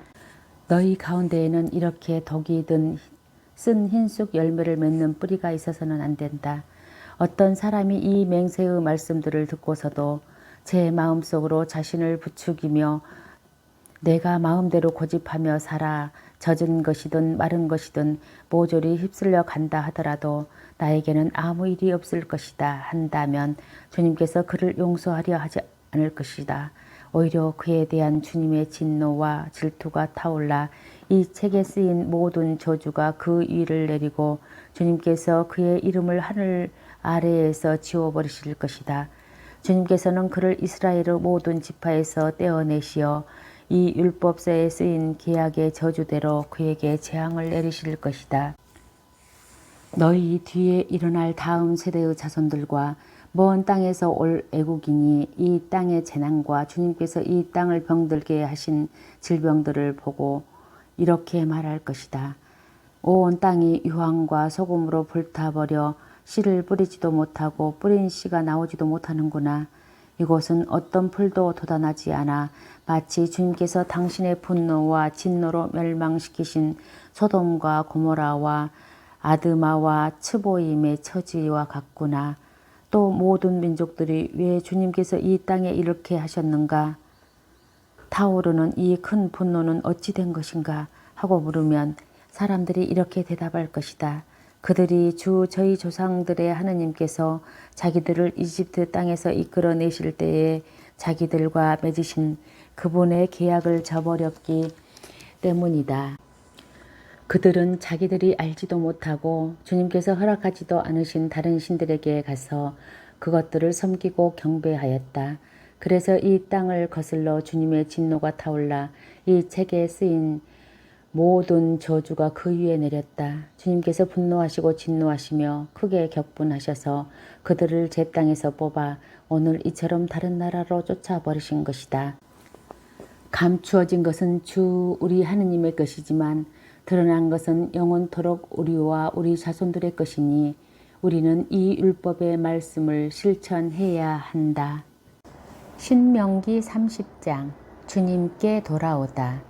너희 가운데에는 이렇게 독이 든 쓴 흰쑥 열매를 맺는 뿌리가 있어서는 안 된다. 어떤 사람이 이 맹세의 말씀들을 듣고서도 제 마음속으로 자신을 부추기며 내가 마음대로 고집하며 살아 젖은 것이든 마른 것이든 모조리 휩쓸려 간다 하더라도 나에게는 아무 일이 없을 것이다 한다면 주님께서 그를 용서하려 하지 않을 것이다. 오히려 그에 대한 주님의 진노와 질투가 타올라 이 책에 쓰인 모든 저주가 그 위를 내리고 주님께서 그의 이름을 하늘 아래에서 지워버리실 것이다. 주님께서는 그를 이스라엘의 모든 지파에서 떼어내시어 이 율법서에 쓰인 계약의 저주대로 그에게 재앙을 내리실 것이다. 너희 뒤에 일어날 다음 세대의 자손들과 먼 땅에서 올 애국인이 이 땅의 재난과 주님께서 이 땅을 병들게 하신 질병들을 보고 이렇게 말할 것이다. 온 땅이 유황과 소금으로 불타버려 씨를 뿌리지도 못하고 뿌린 씨가 나오지도 못하는구나. 이곳은 어떤 풀도 돋아나지 않아 마치 주님께서 당신의 분노와 진노로 멸망시키신 소돔과 고모라와 아드마와 츠보임의 처지와 같구나. 또 모든 민족들이 왜 주님께서 이 땅에 이렇게 하셨는가? 타오르는 이 큰 분노는 어찌 된 것인가? 하고 물으면 사람들이 이렇게 대답할 것이다. 그들이 주 저희 조상들의 하느님께서 자기들을 이집트 땅에서 이끌어내실 때에 자기들과 맺으신 그분의 계약을 저버렸기 때문이다. 그들은 자기들이 알지도 못하고 주님께서 허락하지도 않으신 다른 신들에게 가서 그것들을 섬기고 경배하였다. 그래서 이 땅을 거슬러 주님의 진노가 타올라 이 책에 쓰인 모든 저주가 그 위에 내렸다. 주님께서 분노하시고 진노하시며 크게 격분하셔서 그들을 제 땅에서 뽑아 오늘 이처럼 다른 나라로 쫓아버리신 것이다. 감추어진 것은 주 우리 하느님의 것이지만 드러난 것은 영원토록 우리와 우리 자손들의 것이니 우리는 이 율법의 말씀을 실천해야 한다. 신명기 30장 주님께 돌아오다.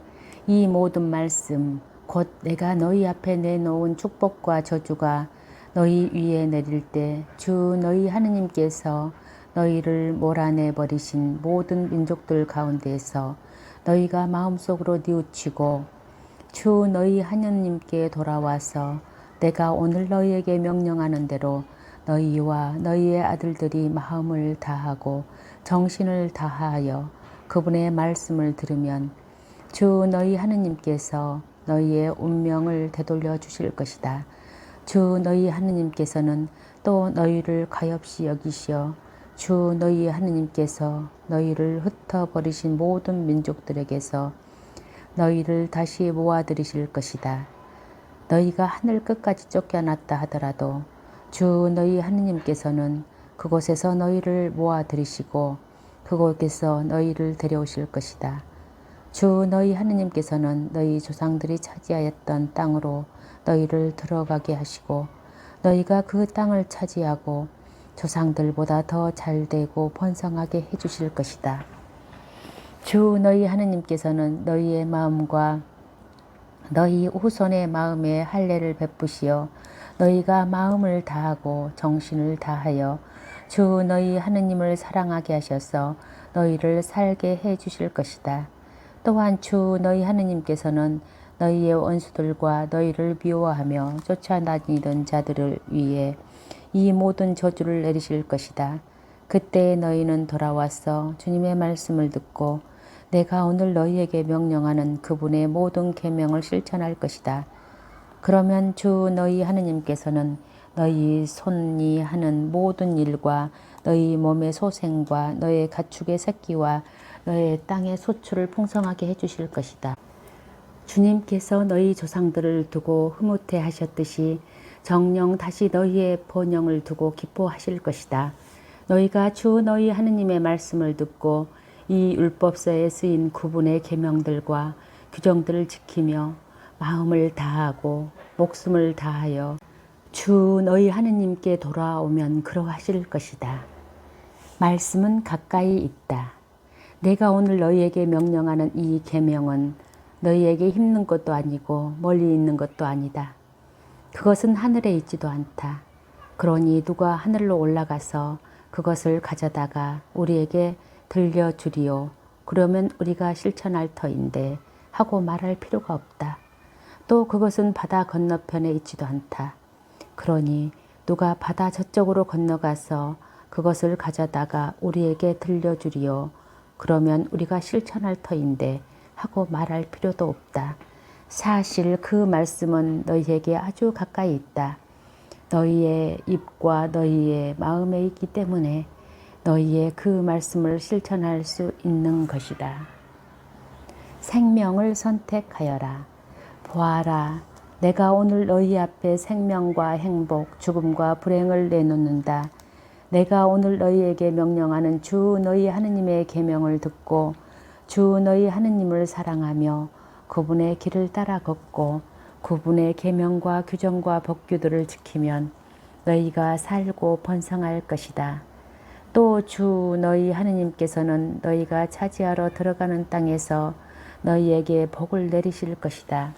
이 모든 말씀 곧 내가 너희 앞에 내놓은 축복과 저주가 너희 위에 내릴 때 주 너희 하느님께서 너희를 몰아내 버리신 모든 민족들 가운데에서 너희가 마음속으로 뉘우치고 주 너희 하느님께 돌아와서 내가 오늘 너희에게 명령하는 대로 너희와 너희의 아들들이 마음을 다하고 정신을 다하여 그분의 말씀을 들으면 주 너희 하느님께서 너희의 운명을 되돌려 주실 것이다. 주 너희 하느님께서는 또 너희를 가엾이 여기시어 주 너희 하느님께서 너희를 흩어버리신 모든 민족들에게서 너희를 다시 모아들이실 것이다. 너희가 하늘 끝까지 쫓겨났다 하더라도 주 너희 하느님께서는 그곳에서 너희를 모아들이시고 그곳에서 너희를 데려오실 것이다. 주 너희 하느님께서는 너희 조상들이 차지하였던 땅으로 너희를 들어가게 하시고 너희가 그 땅을 차지하고 조상들보다 더 잘되고 번성하게 해주실 것이다. 주 너희 하느님께서는 너희의 마음과 너희 후손의 마음에 할례를 베푸시어 너희가 마음을 다하고 정신을 다하여 주 너희 하느님을 사랑하게 하셔서 너희를 살게 해 주실 것이다. 또한 주 너희 하느님께서는 너희의 원수들과 너희를 미워하며 쫓아다니던 자들을 위해 이 모든 저주를 내리실 것이다. 그때 너희는 돌아와서 주님의 말씀을 듣고 내가 오늘 너희에게 명령하는 그분의 모든 계명을 실천할 것이다. 그러면 주 너희 하느님께서는 너희 손이 하는 모든 일과 너희 몸의 소생과 너의 가축의 새끼와 너의 땅의 소출을 풍성하게 해주실 것이다. 주님께서 너희 조상들을 두고 흐뭇해 하셨듯이 정녕 다시 너희의 번영을 두고 기뻐하실 것이다. 너희가 주 너희 하느님의 말씀을 듣고 이 율법서에 쓰인 구분의 계명들과 규정들을 지키며 마음을 다하고 목숨을 다하여 주 너희 하느님께 돌아오면 그러하실 것이다. 말씀은 가까이 있다. 내가 오늘 너희에게 명령하는 이 계명은 너희에게 힘든 것도 아니고 멀리 있는 것도 아니다. 그것은 하늘에 있지도 않다. 그러니 누가 하늘로 올라가서 그것을 가져다가 우리에게 들려주리요. 그러면 우리가 실천할 터인데 하고 말할 필요가 없다. 또 그것은 바다 건너편에 있지도 않다. 그러니 누가 바다 저쪽으로 건너가서 그것을 가져다가 우리에게 들려주리요. 그러면 우리가 실천할 터인데 하고 말할 필요도 없다. 사실 그 말씀은 너희에게 아주 가까이 있다. 너희의 입과 너희의 마음에 있기 때문에 너희의 그 말씀을 실천할 수 있는 것이다. 생명을 선택하여라. 보아라, 내가 오늘 너희 앞에 생명과 행복, 죽음과 불행을 내놓는다. 내가 오늘 너희에게 명령하는 주 너희 하느님의 계명을 듣고 주 너희 하느님을 사랑하며 그분의 길을 따라 걷고 그분의 계명과 규정과 법규들을 지키면 너희가 살고 번성할 것이다. 또 주 너희 하느님께서는 너희가 차지하러 들어가는 땅에서 너희에게 복을 내리실 것이다.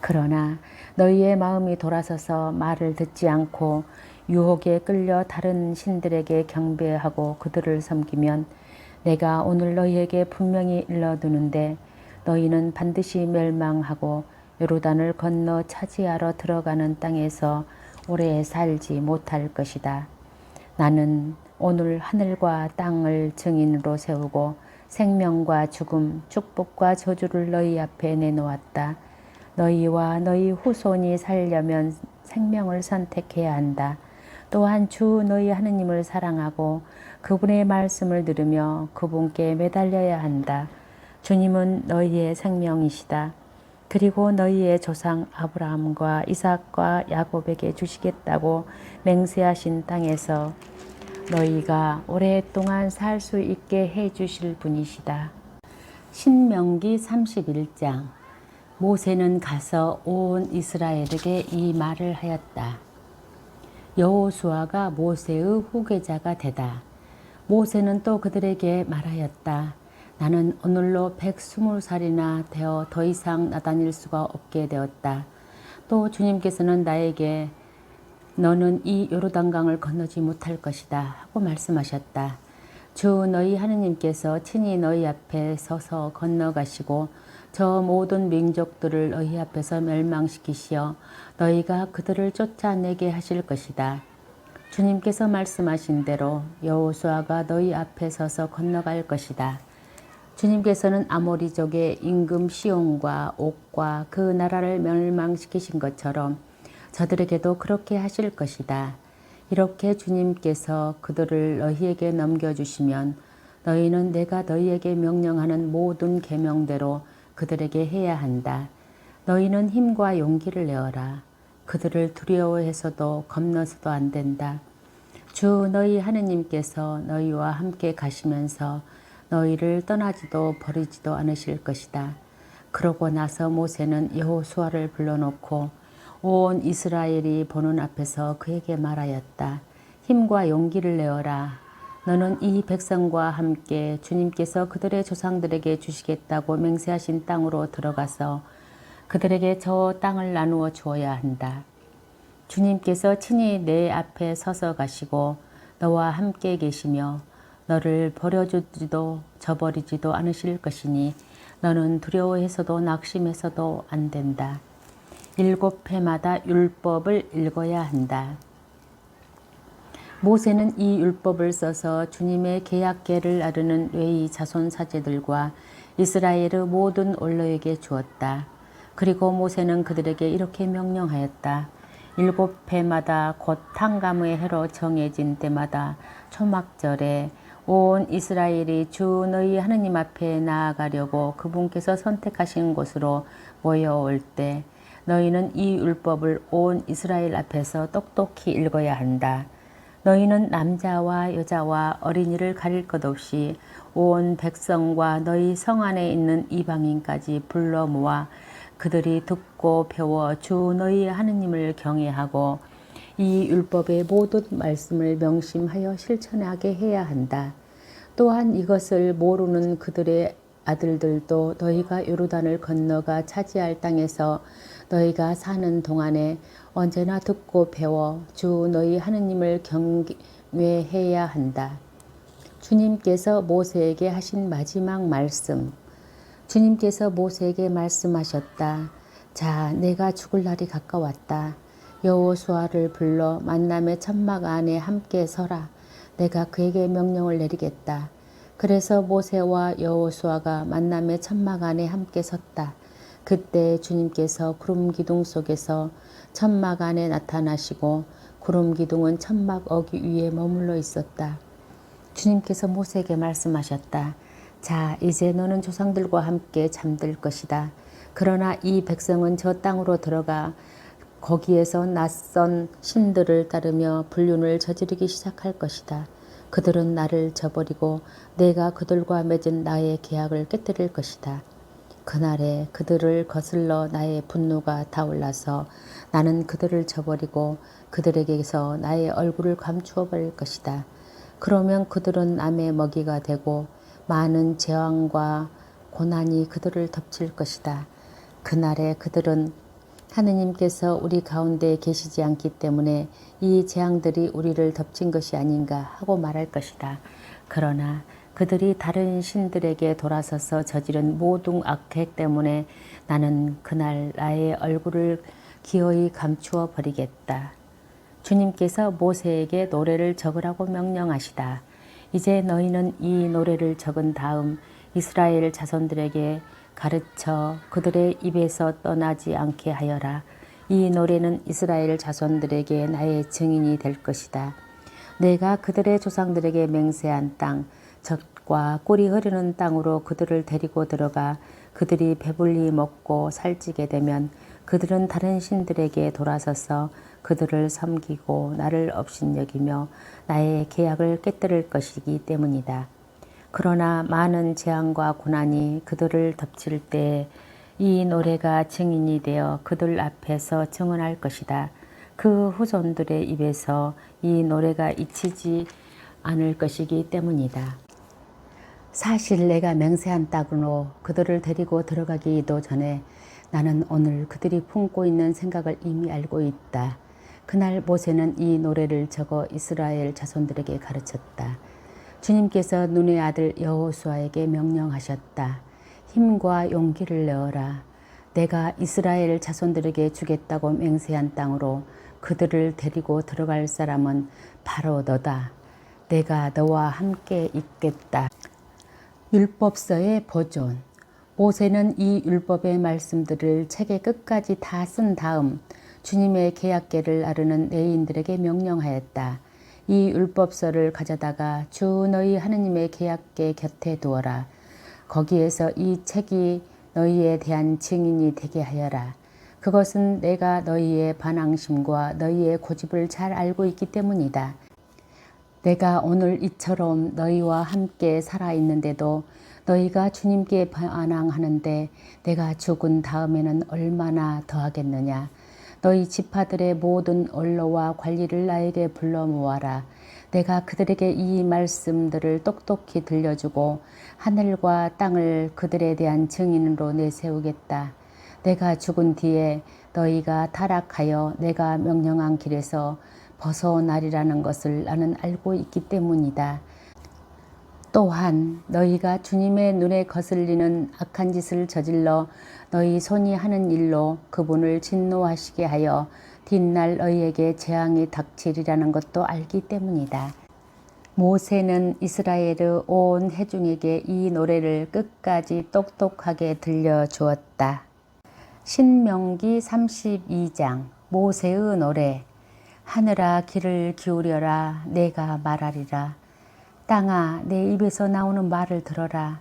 그러나 너희의 마음이 돌아서서 말을 듣지 않고 유혹에 끌려 다른 신들에게 경배하고 그들을 섬기면 내가 오늘 너희에게 분명히 일러두는데 너희는 반드시 멸망하고 요르단을 건너 차지하러 들어가는 땅에서 오래 살지 못할 것이다. 나는 오늘 하늘과 땅을 증인으로 세우고 생명과 죽음, 축복과 저주를 너희 앞에 내놓았다. 너희와 너희 후손이 살려면 생명을 선택해야 한다. 또한 주 너희 하느님을 사랑하고 그분의 말씀을 들으며 그분께 매달려야 한다. 주님은 너희의 생명이시다. 그리고 너희의 조상 아브라함과 이삭과 야곱에게 주시겠다고 맹세하신 땅에서 너희가 오랫동안 살 수 있게 해 주실 분이시다. 신명기 31장. 모세는 가서 온 이스라엘에게 이 말을 하였다. 여호수아가 모세의 후계자가 되다. 모세는 또 그들에게 말하였다. 나는 오늘로 120살이나 되어 더 이상 나다닐 수가 없게 되었다. 또 주님께서는 나에게 너는 이 요르단강을 건너지 못할 것이다 하고 말씀하셨다. 주 너희 하느님께서 친히 너희 앞에 서서 건너가시고 저 모든 민족들을 너희 앞에서 멸망시키시어 너희가 그들을 쫓아내게 하실 것이다. 주님께서 말씀하신 대로 여호수아가 너희 앞에 서서 건너갈 것이다. 주님께서는 아모리족의 임금 시온과 옥과 그 나라를 멸망시키신 것처럼 저들에게도 그렇게 하실 것이다. 이렇게 주님께서 그들을 너희에게 넘겨주시면 너희는 내가 너희에게 명령하는 모든 계명대로 그들에게 해야 한다. 너희는 힘과 용기를 내어라. 그들을 두려워해서도 겁너서도 안 된다. 주 너희 하느님께서 너희와 함께 가시면서 너희를 떠나지도 버리지도 않으실 것이다. 그러고 나서 모세는 여호수아를 불러놓고 온 이스라엘이 보는 앞에서 그에게 말하였다. 힘과 용기를 내어라. 너는 이 백성과 함께 주님께서 그들의 조상들에게 주시겠다고 맹세하신 땅으로 들어가서 그들에게 저 땅을 나누어 주어야 한다. 주님께서 친히 내 앞에 서서 가시고 너와 함께 계시며 너를 버려주지도 저버리지도 않으실 것이니 너는 두려워해서도 낙심해서도 안 된다. 7회마다 율법을 읽어야 한다. 모세는 이 율법을 써서 주님의 계약궤를 나르는 레위 자손 사제들과 이스라엘의 모든 원로에게 주었다. 그리고 모세는 그들에게 이렇게 명령하였다. 7회마다 곧 탕감의 해로 정해진 때마다 초막절에 온 이스라엘이 주 너희 하느님 앞에 나아가려고 그분께서 선택하신 곳으로 모여올 때 너희는 이 율법을 온 이스라엘 앞에서 똑똑히 읽어야 한다. 너희는 남자와 여자와 어린이를 가릴 것 없이 온 백성과 너희 성 안에 있는 이방인까지 불러 모아 그들이 듣고 배워 주 너희 하느님을 경외하고 이 율법의 모든 말씀을 명심하여 실천하게 해야 한다. 또한 이것을 모르는 그들의 아들들도 너희가 요르단을 건너가 차지할 땅에서 너희가 사는 동안에 언제나 듣고 배워 주 너희 하느님을 경외해야 한다. 주님께서 모세에게 하신 마지막 말씀. 주님께서 모세에게 말씀하셨다. 자, 내가 죽을 날이 가까웠다. 여호수아를 불러 만남의 천막 안에 함께 서라. 내가 그에게 명령을 내리겠다. 그래서 모세와 여호수아가 만남의 천막 안에 함께 섰다. 그때 주님께서 구름 기둥 속에서 천막 안에 나타나시고 구름 기둥은 천막 어귀 위에 머물러 있었다. 주님께서 모세에게 말씀하셨다. 자, 이제 너는 조상들과 함께 잠들 것이다. 그러나 이 백성은 저 땅으로 들어가 거기에서 낯선 신들을 따르며 불륜을 저지르기 시작할 것이다. 그들은 나를 저버리고 내가 그들과 맺은 나의 계약을 깨뜨릴 것이다. 그날에 그들을 거슬러 나의 분노가 타올라서 나는 그들을 저버리고 그들에게서 나의 얼굴을 감추어 버릴 것이다. 그러면 그들은 남의 먹이가 되고 많은 재앙과 고난이 그들을 덮칠 것이다. 그날에 그들은 하느님께서 우리 가운데 계시지 않기 때문에 이 재앙들이 우리를 덮친 것이 아닌가 하고 말할 것이다. 그러나 그들이 다른 신들에게 돌아서서 저지른 모든 악행 때문에 나는 그날 나의 얼굴을 기어이 감추어 버리겠다. 주님께서 모세에게 노래를 적으라고 명령하시다. 이제 너희는 이 노래를 적은 다음 이스라엘 자손들에게 가르쳐 그들의 입에서 떠나지 않게 하여라. 이 노래는 이스라엘 자손들에게 나의 증인이 될 것이다. 내가 그들의 조상들에게 맹세한 땅, 젖과 꿀이 흐르는 땅으로 그들을 데리고 들어가 그들이 배불리 먹고 살찌게 되면 그들은 다른 신들에게 돌아서서 그들을 섬기고 나를 업신여기며 나의 계약을 깨뜨릴 것이기 때문이다. 그러나 많은 재앙과 고난이 그들을 덮칠 때 이 노래가 증인이 되어 그들 앞에서 증언할 것이다. 그 후손들의 입에서 이 노래가 잊히지 않을 것이기 때문이다. 사실 내가 맹세한 땅으로 그들을 데리고 들어가기도 전에 나는 오늘 그들이 품고 있는 생각을 이미 알고 있다. 그날 모세는 이 노래를 적어 이스라엘 자손들에게 가르쳤다. 주님께서 눈의 아들 여호수아에게 명령하셨다. 힘과 용기를 내어라. 내가 이스라엘 자손들에게 주겠다고 맹세한 땅으로 그들을 데리고 들어갈 사람은 바로 너다. 내가 너와 함께 있겠다. 율법서의 보존. 모세는 이 율법의 말씀들을 책의 끝까지 다 쓴 다음 주님의 계약궤를 나르는 레위인들에게 명령하였다. 이 율법서를 가져다가 주 너희 하느님의 계약궤 곁에 두어라. 거기에서 이 책이 너희에 대한 증인이 되게 하여라. 그것은 내가 너희의 반항심과 너희의 고집을 잘 알고 있기 때문이다. 내가 오늘 이처럼 너희와 함께 살아있는데도 너희가 주님께 반항하는데 내가 죽은 다음에는 얼마나 더하겠느냐. 너희 지파들의 모든 언로와 관리를 나에게 불러 모아라. 내가 그들에게 이 말씀들을 똑똑히 들려주고 하늘과 땅을 그들에 대한 증인으로 내세우겠다. 내가 죽은 뒤에 너희가 타락하여 내가 명령한 길에서 벗어나리라는 것을 나는 알고 있기 때문이다. 또한 너희가 주님의 눈에 거슬리는 악한 짓을 저질러 너희 손이 하는 일로 그분을 진노하시게 하여 뒷날 너희에게 재앙이 닥치리라는 것도 알기 때문이다. 모세는 이스라엘의 온 회중에게 이 노래를 끝까지 똑똑하게 들려주었다. 신명기 32장 모세의 노래. 하늘아 귀를 기울여라. 내가 말하리라. 땅아 내 입에서 나오는 말을 들어라.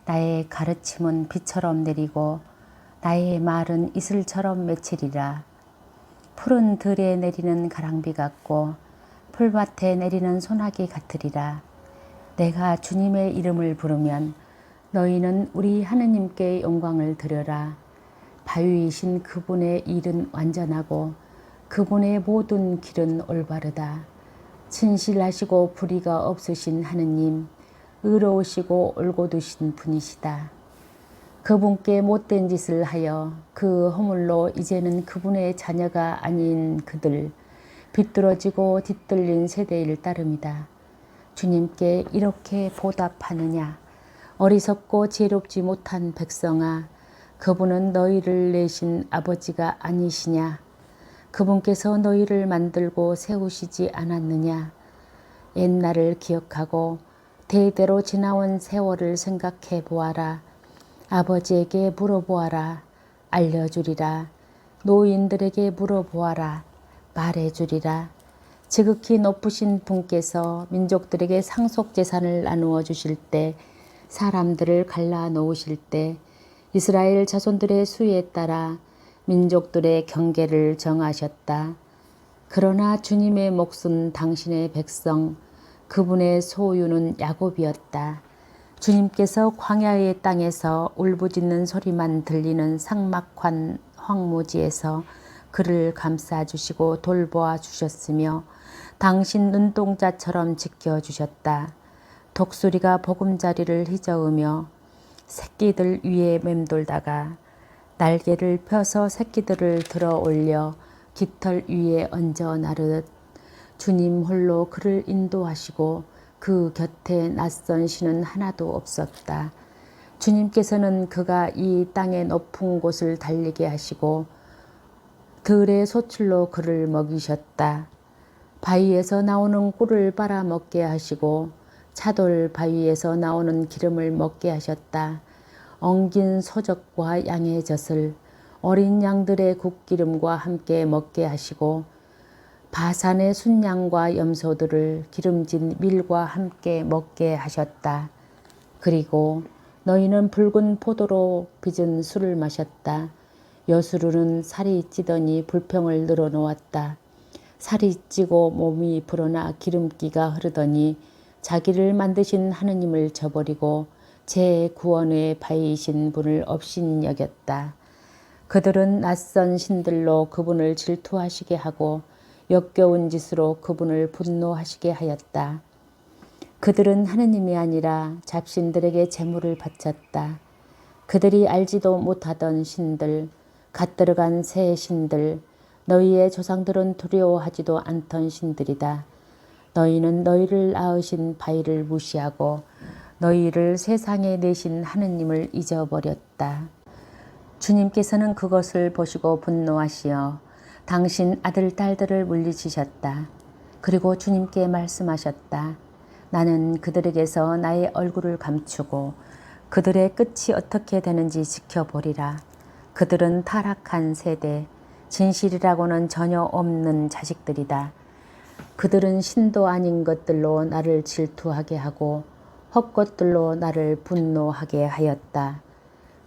나의 가르침은 비처럼 내리고 나의 말은 이슬처럼 맺히리라. 푸른 들에 내리는 가랑비 같고 풀밭에 내리는 소나기 같으리라. 내가 주님의 이름을 부르면 너희는 우리 하느님께 영광을 드려라. 바위이신 그분의 일은 완전하고 그분의 모든 길은 올바르다. 진실하시고 불의가 없으신 하느님, 의로우시고 올곧으신 분이시다. 그분께 못된 짓을 하여 그 허물로 이제는 그분의 자녀가 아닌 그들, 비뚤어지고 뒤틀린 세대일 따름이다. 주님께 이렇게 보답하느냐? 어리석고 지혜롭지 못한 백성아, 그분은 너희를 내신 아버지가 아니시냐? 그분께서 너희를 만들고 세우시지 않았느냐? 옛날을 기억하고 대대로 지나온 세월을 생각해 보아라. 아버지에게 물어보아라. 알려주리라. 노인들에게 물어보아라. 말해주리라. 지극히 높으신 분께서 민족들에게 상속재산을 나누어 주실 때, 사람들을 갈라 놓으실 때 이스라엘 자손들의 수에 따라 민족들의 경계를 정하셨다. 그러나 주님의 몫은 당신의 백성, 그분의 소유는 야곱이었다. 주님께서 광야의 땅에서 울부짖는 소리만 들리는 삭막한 황무지에서 그를 감싸주시고 돌보아 주셨으며 당신 눈동자처럼 지켜주셨다. 독수리가 보금자리를 휘저으며 새끼들 위에 맴돌다가 날개를 펴서 새끼들을 들어 올려 깃털 위에 얹어 나르듯 주님 홀로 그를 인도하시고 그 곁에 낯선 신은 하나도 없었다. 주님께서는 그가 이 땅의 높은 곳을 달리게 하시고 들의 소출로 그를 먹이셨다. 바위에서 나오는 꿀을 빨아먹게 하시고 차돌 바위에서 나오는 기름을 먹게 하셨다. 엉긴 소적과 양의 젖을 어린 양들의 국기름과 함께 먹게 하시고 바산의 순양과 염소들을 기름진 밀과 함께 먹게 하셨다. 그리고 너희는 붉은 포도로 빚은 술을 마셨다. 여수르는 살이 찌더니 불평을 늘어놓았다. 살이 찌고 몸이 불어나 기름기가 흐르더니 자기를 만드신 하느님을 저버리고 제 구원의 바위이신 분을 업신여겼다. 그들은 낯선 신들로 그분을 질투하시게 하고 역겨운 짓으로 그분을 분노하시게 하였다. 그들은 하느님이 아니라 잡신들에게 제물을 바쳤다. 그들이 알지도 못하던 신들, 갓들어간 새 신들, 너희의 조상들은 두려워하지도 않던 신들이다. 너희는 너희를 낳으신 바위를 무시하고 너희를 세상에 내신 하느님을 잊어버렸다. 주님께서는 그것을 보시고 분노하시어 당신 아들, 딸들을 물리치셨다. 그리고 주님께 말씀하셨다. 나는 그들에게서 나의 얼굴을 감추고 그들의 끝이 어떻게 되는지 지켜보리라. 그들은 타락한 세대, 진실이라고는 전혀 없는 자식들이다. 그들은 신도 아닌 것들로 나를 질투하게 하고 헛것들로 나를 분노하게 하였다.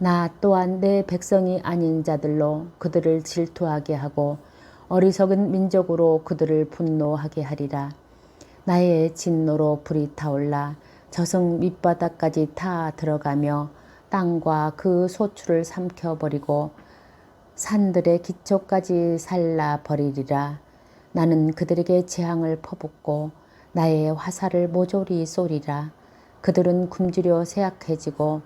나 또한 내 백성이 아닌 자들로 그들을 질투하게 하고 어리석은 민족으로 그들을 분노하게 하리라. 나의 진노로 불이 타올라 저승 밑바닥까지 타 들어가며 땅과 그 소출을 삼켜버리고 산들의 기초까지 살라버리리라. 나는 그들에게 재앙을 퍼붓고 나의 화살을 모조리 쏘리라. 그들은 굶주려 쇠약해지고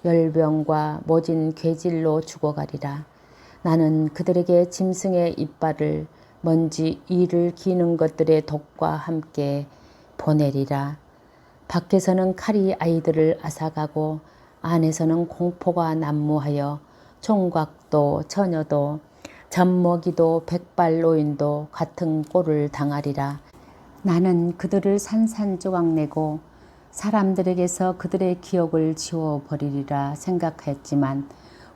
열병과 모진 괴질로 죽어가리라. 나는 그들에게 짐승의 이빨을 먼지 이를 기는 것들의 독과 함께 보내리라. 밖에서는 칼이 아이들을 앗아가고 안에서는 공포가 난무하여 총각도 처녀도 젖먹이도 백발노인도 같은 꼴을 당하리라. 나는 그들을 산산조각내고 사람들에게서 그들의 기억을 지워버리리라 생각했지만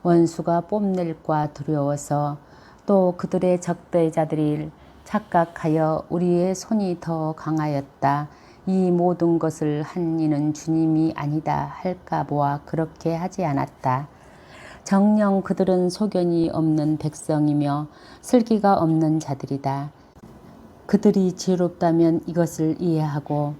원수가 뽐낼까 두려워서 또 그들의 적대자들이 착각하여 우리의 손이 더 강하였다. 이 모든 것을 한 이는 주님이 아니다 할까 보아 그렇게 하지 않았다. 정녕 그들은 소견이 없는 백성이며 슬기가 없는 자들이다. 그들이 지혜롭다면 이것을 이해하고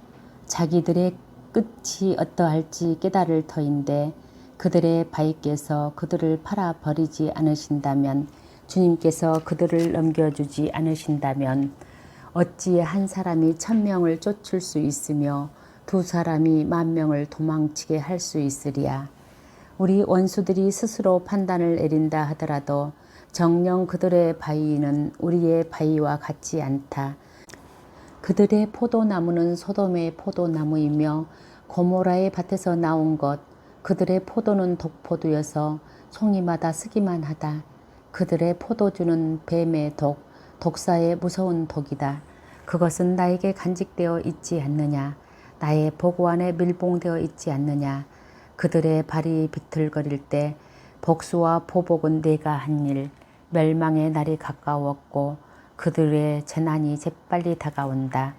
자기들의 끝이 어떠할지 깨달을 터인데 그들의 바위께서 그들을 팔아버리지 않으신다면, 주님께서 그들을 넘겨주지 않으신다면 어찌 한 사람이 1000명을 쫓을 수 있으며 두 사람이 10,000명을 도망치게 할 수 있으리야. 우리 원수들이 스스로 판단을 내린다 하더라도 정녕 그들의 바위는 우리의 바위와 같지 않다. 그들의 포도나무는 소돔의 포도나무이며 고모라의 밭에서 나온 것. 그들의 포도는 독포도여서 송이마다 쓰기만 하다. 그들의 포도주는 뱀의 독, 독사의 무서운 독이다. 그것은 나에게 간직되어 있지 않느냐. 나의 보고 안에 밀봉되어 있지 않느냐. 그들의 발이 비틀거릴 때 복수와 보복은 내가 한 일. 멸망의 날이 가까웠고 그들의 재난이 재빨리 다가온다.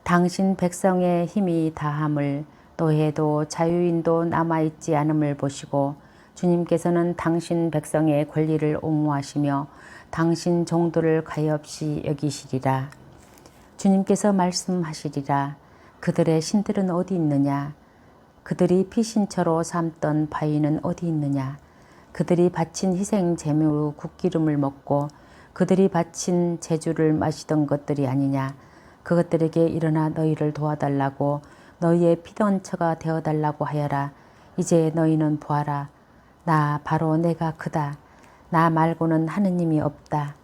당신 백성의 힘이 다함을, 노예도 자유인도 남아있지 않음을 보시고 주님께서는 당신 백성의 권리를 옹호하시며 당신 종들을 가엾이 여기시리라. 주님께서 말씀하시리라. 그들의 신들은 어디 있느냐. 그들이 피신처로 삼던 바위는 어디 있느냐. 그들이 바친 희생 제물 국기름을 먹고 그들이 바친 제주를 마시던 것들이 아니냐. 그것들에게 일어나 너희를 도와달라고 너희의 피던처가 되어달라고 하여라. 이제 너희는 보아라. 나 바로 내가 크다. 나 말고는 하느님이 없다.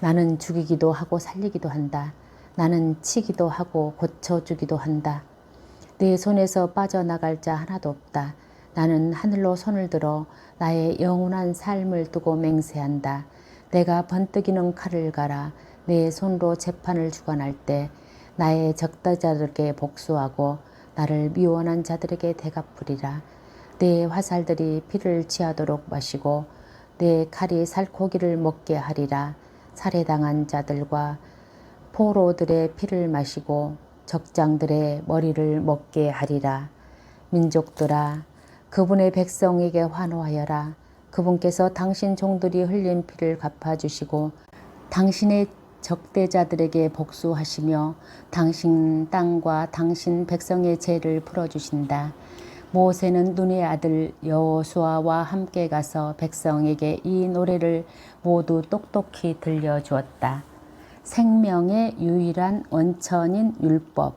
나는 죽이기도 하고 살리기도 한다. 나는 치기도 하고 고쳐주기도 한다. 내 손에서 빠져나갈 자 하나도 없다. 나는 하늘로 손을 들어 나의 영원한 삶을 두고 맹세한다. 내가 번뜩이는 칼을 갈아 내 손으로 재판을 주관할 때 나의 적대자들에게 복수하고 나를 미워하는 자들에게 대갚으리라. 내 화살들이 피를 취하도록 마시고 내 칼이 살코기를 먹게 하리라. 살해당한 자들과 포로들의 피를 마시고 적장들의 머리를 먹게 하리라. 민족들아, 그분의 백성에게 환호하여라. 그분께서 당신 종들이 흘린 피를 갚아주시고 당신의 적대자들에게 복수하시며 당신 땅과 당신 백성의 죄를 풀어주신다. 모세는 눈의 아들 여호수아와 함께 가서 백성에게 이 노래를 모두 똑똑히 들려주었다. 생명의 유일한 원천인 율법.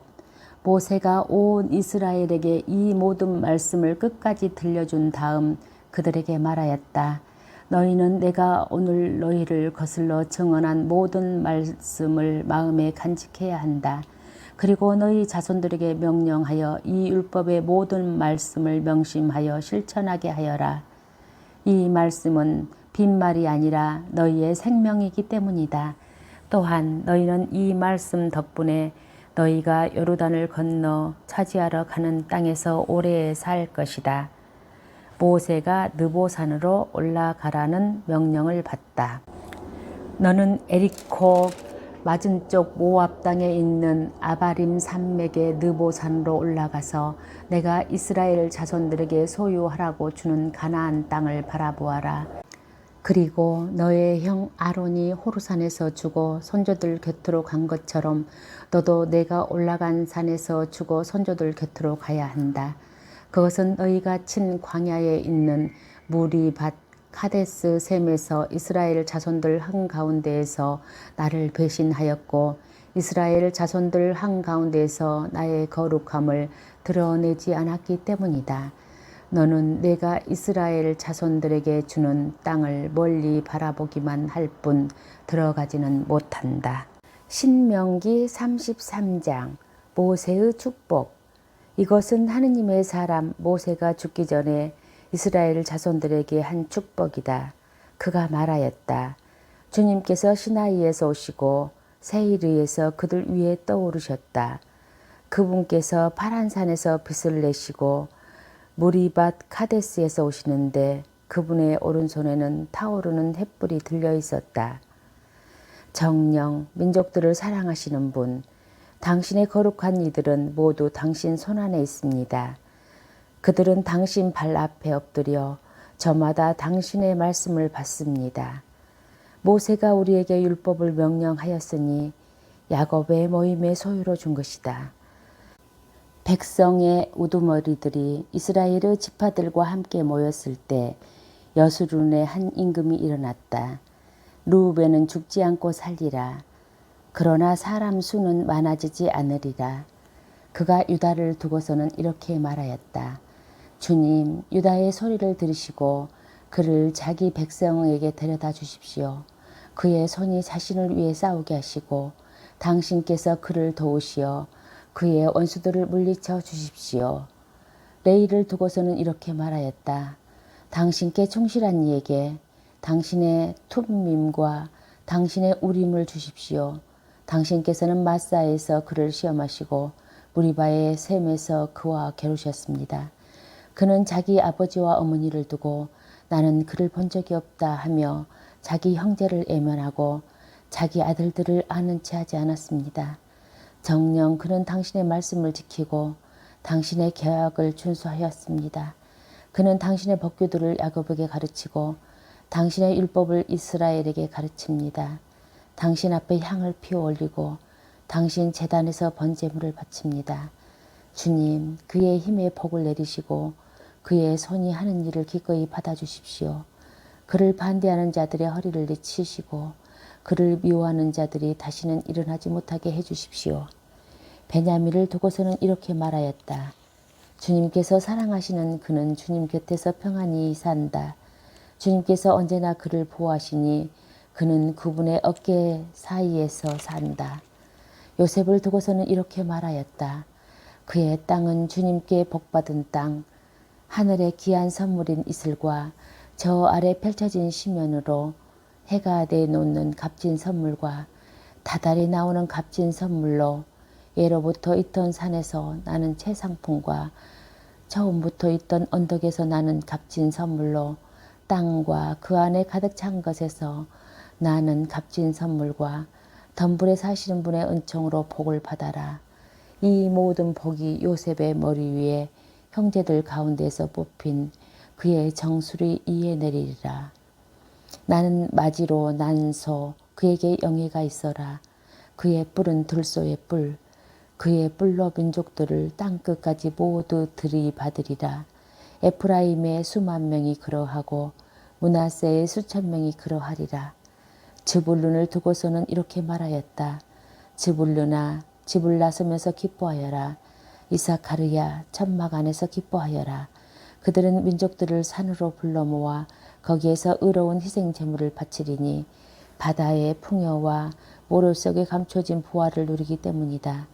모세가 온 이스라엘에게 이 모든 말씀을 끝까지 들려준 다음 그들에게 말하였다. 너희는 내가 오늘 너희를 거슬러 증언한 모든 말씀을 마음에 간직해야 한다. 그리고 너희 자손들에게 명령하여 이 율법의 모든 말씀을 명심하여 실천하게 하여라. 이 말씀은 빈말이 아니라 너희의 생명이기 때문이다. 또한 너희는 이 말씀 덕분에 너희가 요르단을 건너 차지하러 가는 땅에서 오래 살 것이다. 모세가 느보산으로 올라가라는 명령을 받다. 너는 에리코 맞은쪽 모압 땅에 있는 아바림 산맥의 느보산으로 올라가서 내가 이스라엘 자손들에게 소유하라고 주는 가나안 땅을 바라보아라. 그리고 너의 형 아론이 호르산에서 죽어 선조들 곁으로 간 것처럼 너도 내가 올라간 산에서 죽어 선조들 곁으로 가야 한다. 그것은 너희가 친 광야에 있는 무리밭 카데스 셈에서 이스라엘 자손들 한가운데에서 나를 배신하였고 이스라엘 자손들 한가운데에서 나의 거룩함을 드러내지 않았기 때문이다. 너는 내가 이스라엘 자손들에게 주는 땅을 멀리 바라보기만 할 뿐 들어가지는 못한다. 신명기 33장 모세의 축복. 이것은 하느님의 사람 모세가 죽기 전에 이스라엘 자손들에게 한 축복이다. 그가 말하였다. 주님께서 시나이에서 오시고 세일에서 그들 위에 떠오르셨다. 그분께서 파란 산에서 빛을 내시고 무리밭 카데스에서 오시는데 그분의 오른손에는 타오르는 횃불이 들려 있었다. 정령 민족들을 사랑하시는 분, 당신의 거룩한 이들은 모두 당신 손안에 있습니다. 그들은 당신 발 앞에 엎드려 저마다 당신의 말씀을 받습니다. 모세가 우리에게 율법을 명령하였으니 야곱의 모임의 소유로 준 것이다. 백성의 우두머리들이 이스라엘의 지파들과 함께 모였을 때 여수룬의 한 임금이 일어났다. 르우벤은 죽지 않고 살리라. 그러나 사람 수는 많아지지 않으리라. 그가 유다를 두고서는 이렇게 말하였다. 주님, 유다의 소리를 들으시고 그를 자기 백성에게 데려다 주십시오. 그의 손이 자신을 위해 싸우게 하시고 당신께서 그를 도우시어 그의 원수들을 물리쳐 주십시오. 레이를 두고서는 이렇게 말하였다. 당신께 충실한 이에게 당신의 툼밈과 당신의 우림을 주십시오. 당신께서는 마사에서 그를 시험하시고 무리바의 셈에서 그와 겨루셨습니다. 그는 자기 아버지와 어머니를 두고 나는 그를 본 적이 없다 하며 자기 형제를 애면하고 자기 아들들을 아는 체 하지 않았습니다. 정녕 그는 당신의 말씀을 지키고 당신의 계약을 준수하였습니다. 그는 당신의 법규들을 야곱에게 가르치고 당신의 율법을 이스라엘에게 가르칩니다. 당신 앞에 향을 피워 올리고 당신 제단에서 번제물을 바칩니다. 주님, 그의 힘에 복을 내리시고 그의 손이 하는 일을 기꺼이 받아주십시오. 그를 반대하는 자들의 허리를 내치시고 그를 미워하는 자들이 다시는 일어나지 못하게 해주십시오. 베냐민을 두고서는 이렇게 말하였다. 주님께서 사랑하시는 그는 주님 곁에서 평안히 산다. 주님께서 언제나 그를 보호하시니 그는 그분의 어깨 사이에서 산다. 요셉을 두고서는 이렇게 말하였다. 그의 땅은 주님께 복받은 땅, 하늘의 귀한 선물인 이슬과 저 아래 펼쳐진 시면으로 해가 내놓는 값진 선물과 다달이 나오는 값진 선물로 예로부터 있던 산에서 나는 채상품과 처음부터 있던 언덕에서 나는 값진 선물로 땅과 그 안에 가득 찬 것에서 나는 값진 선물과 덤불에 사시는 분의 은총으로 복을 받아라. 이 모든 복이 요셉의 머리 위에 형제들 가운데서 뽑힌 그의 정수리 이에 내리리라. 나는 마지로 난 소 그에게 영예가 있어라. 그의 뿔은 들소의 뿔 그의 뿔로 민족들을 땅끝까지 모두 들이받으리라. 에프라임의 수만 명이 그러하고 므낫세의 수천 명이 그러하리라. 즈불룬을 두고서는 이렇게 말하였다. 즈불룬아 집을 나서면서 기뻐하여라. 이사카르야 천막 안에서 기뻐하여라. 그들은 민족들을 산으로 불러 모아 거기에서 의로운 희생 제물을 바치리니 바다의 풍요와 모래 속에 감춰진 부활을 누리기 때문이다.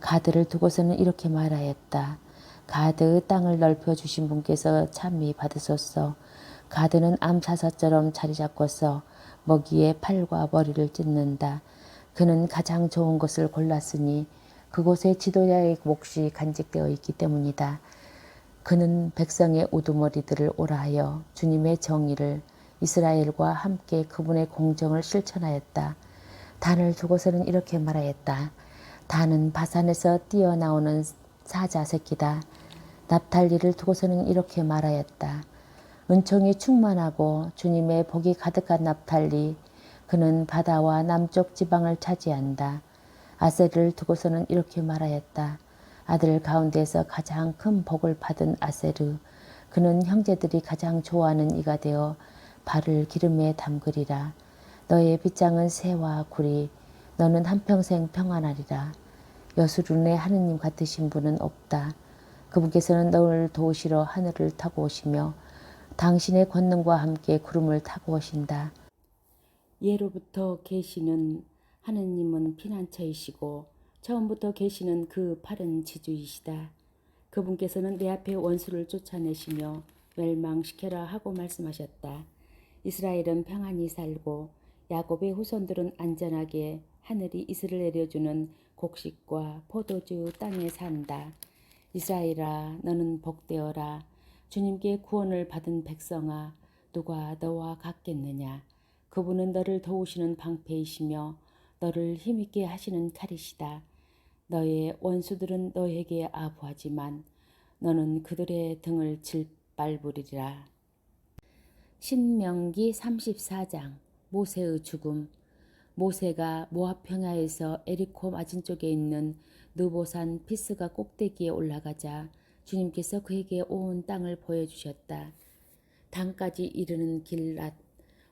가드를 두고서는 이렇게 말하였다. 가드의 땅을 넓혀주신 분께서 찬미 받으소서. 가드는 암사사처럼 자리 잡고서 먹이에 팔과 머리를 찢는다. 그는 가장 좋은 것을 골랐으니 그곳에 지도자의 몫이 간직되어 있기 때문이다. 그는 백성의 우두머리들을 오라하여 주님의 정의를 이스라엘과 함께 그분의 공정을 실천하였다. 단을 두고서는 이렇게 말하였다. 단은 바산에서 뛰어나오는 사자 새끼다. 납탈리를 두고서는 이렇게 말하였다. 은총이 충만하고 주님의 복이 가득한 납탈리, 그는 바다와 남쪽 지방을 차지한다. 아셀을 두고서는 이렇게 말하였다. 아들 가운데서 가장 큰 복을 받은 아세르, 그는 형제들이 가장 좋아하는 이가 되어 발을 기름에 담그리라. 너의 빗장은 새와 구리, 너는 한평생 평안하리라. 여수룬의 하느님 같으신 분은 없다. 그분께서는 너를 도우시러 하늘을 타고 오시며 당신의 권능과 함께 구름을 타고 오신다. 예로부터 계시는 하느님은 피난처이시고 처음부터 계시는 그 팔은 지주이시다. 그분께서는 내 앞에 원수를 쫓아내시며 멸망시켜라 하고 말씀하셨다. 이스라엘은 평안히 살고 야곱의 후손들은 안전하게 하늘이 이슬을 내려주는 곡식과 포도주 땅에 산다. 이스라엘아 너는 복되어라. 주님께 구원을 받은 백성아 누가 너와 같겠느냐. 그분은 너를 도우시는 방패이시며 너를 힘있게 하시는 칼이시다. 너의 원수들은 너에게 아부하지만 너는 그들의 등을 질밟으리라. 신명기 34장 모세의 죽음. 모세가 모압 평야에서 에리코 맞은쪽에 있는 느보산 피스가 꼭대기에 올라가자 주님께서 그에게 온 땅을 보여주셨다. 단까지 이르는 길랏,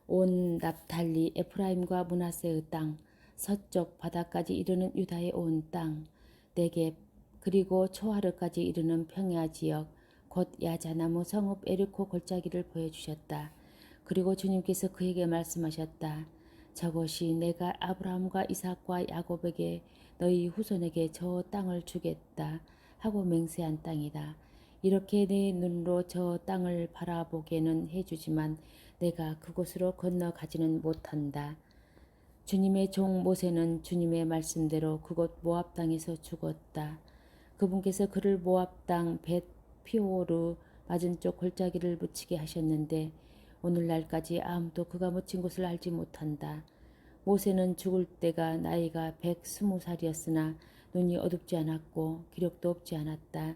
온 납달리, 에프라임과 므낫세의 땅, 서쪽 바다까지 이르는 유다의 온 땅, 네겝, 그리고 초하르까지 이르는 평야 지역, 곧 야자나무 성읍 에리코 골짜기를 보여주셨다. 그리고 주님께서 그에게 말씀하셨다. 저것이 내가 아브라함과 이삭과 야곱에게 너희 후손에게 저 땅을 주겠다 하고 맹세한 땅이다. 이렇게 내 눈으로 저 땅을 바라보게는 해주지만 내가 그곳으로 건너가지는 못한다. 주님의 종 모세는 주님의 말씀대로 그곳 모압 땅에서 죽었다. 그분께서 그를 모압 땅 벳 피오르 맞은쪽 골짜기를 묻히게 하셨는데 오늘날까지 아무도 그가 묻힌 곳을 알지 못한다. 모세는 죽을 때가 나이가 120살이었으나 눈이 어둡지 않았고 기력도 없지 않았다.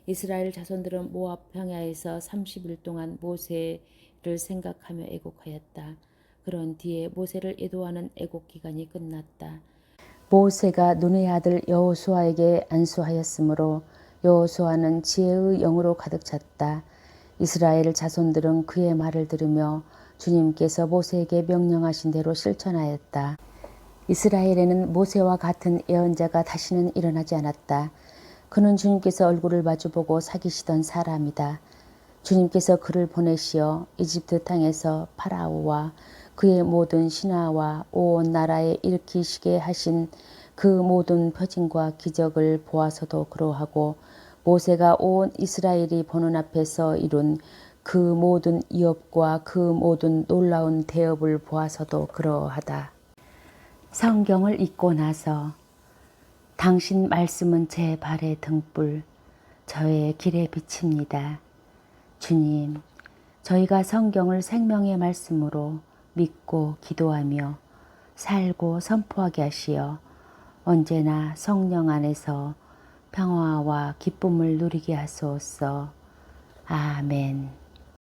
이스라엘 자손들은 모압 평야에서 30일 동안 모세를 생각하며 애곡하였다. 그런 뒤에 모세를 애도하는 애곡 기간이 끝났다. 모세가 눈의 아들 여호수아에게 안수하였으므로 여호수아는 지혜의 영으로 가득 찼다. 이스라엘 자손들은 그의 말을 들으며 주님께서 모세에게 명령하신 대로 실천하였다. 이스라엘에는 모세와 같은 예언자가 다시는 일어나지 않았다. 그는 주님께서 얼굴을 마주보고 사귀시던 사람이다. 주님께서 그를 보내시어 이집트 땅에서 파라오와 그의 모든 신하와 온 나라에 일으키시게 하신 그 모든 표징과 기적을 보아서도 그러하고 모세가 온 이스라엘이 보는 앞에서 이룬 그 모든 이업과 그 모든 놀라운 대업을 보아서도 그러하다. 성경을 읽고 나서 당신 말씀은 제 발의 등불, 저의 길의 빛입니다. 주님, 저희가 성경을 생명의 말씀으로 믿고 기도하며 살고 선포하게 하시어 언제나 성령 안에서 평화와 기쁨을 누리게 하소서. 아멘.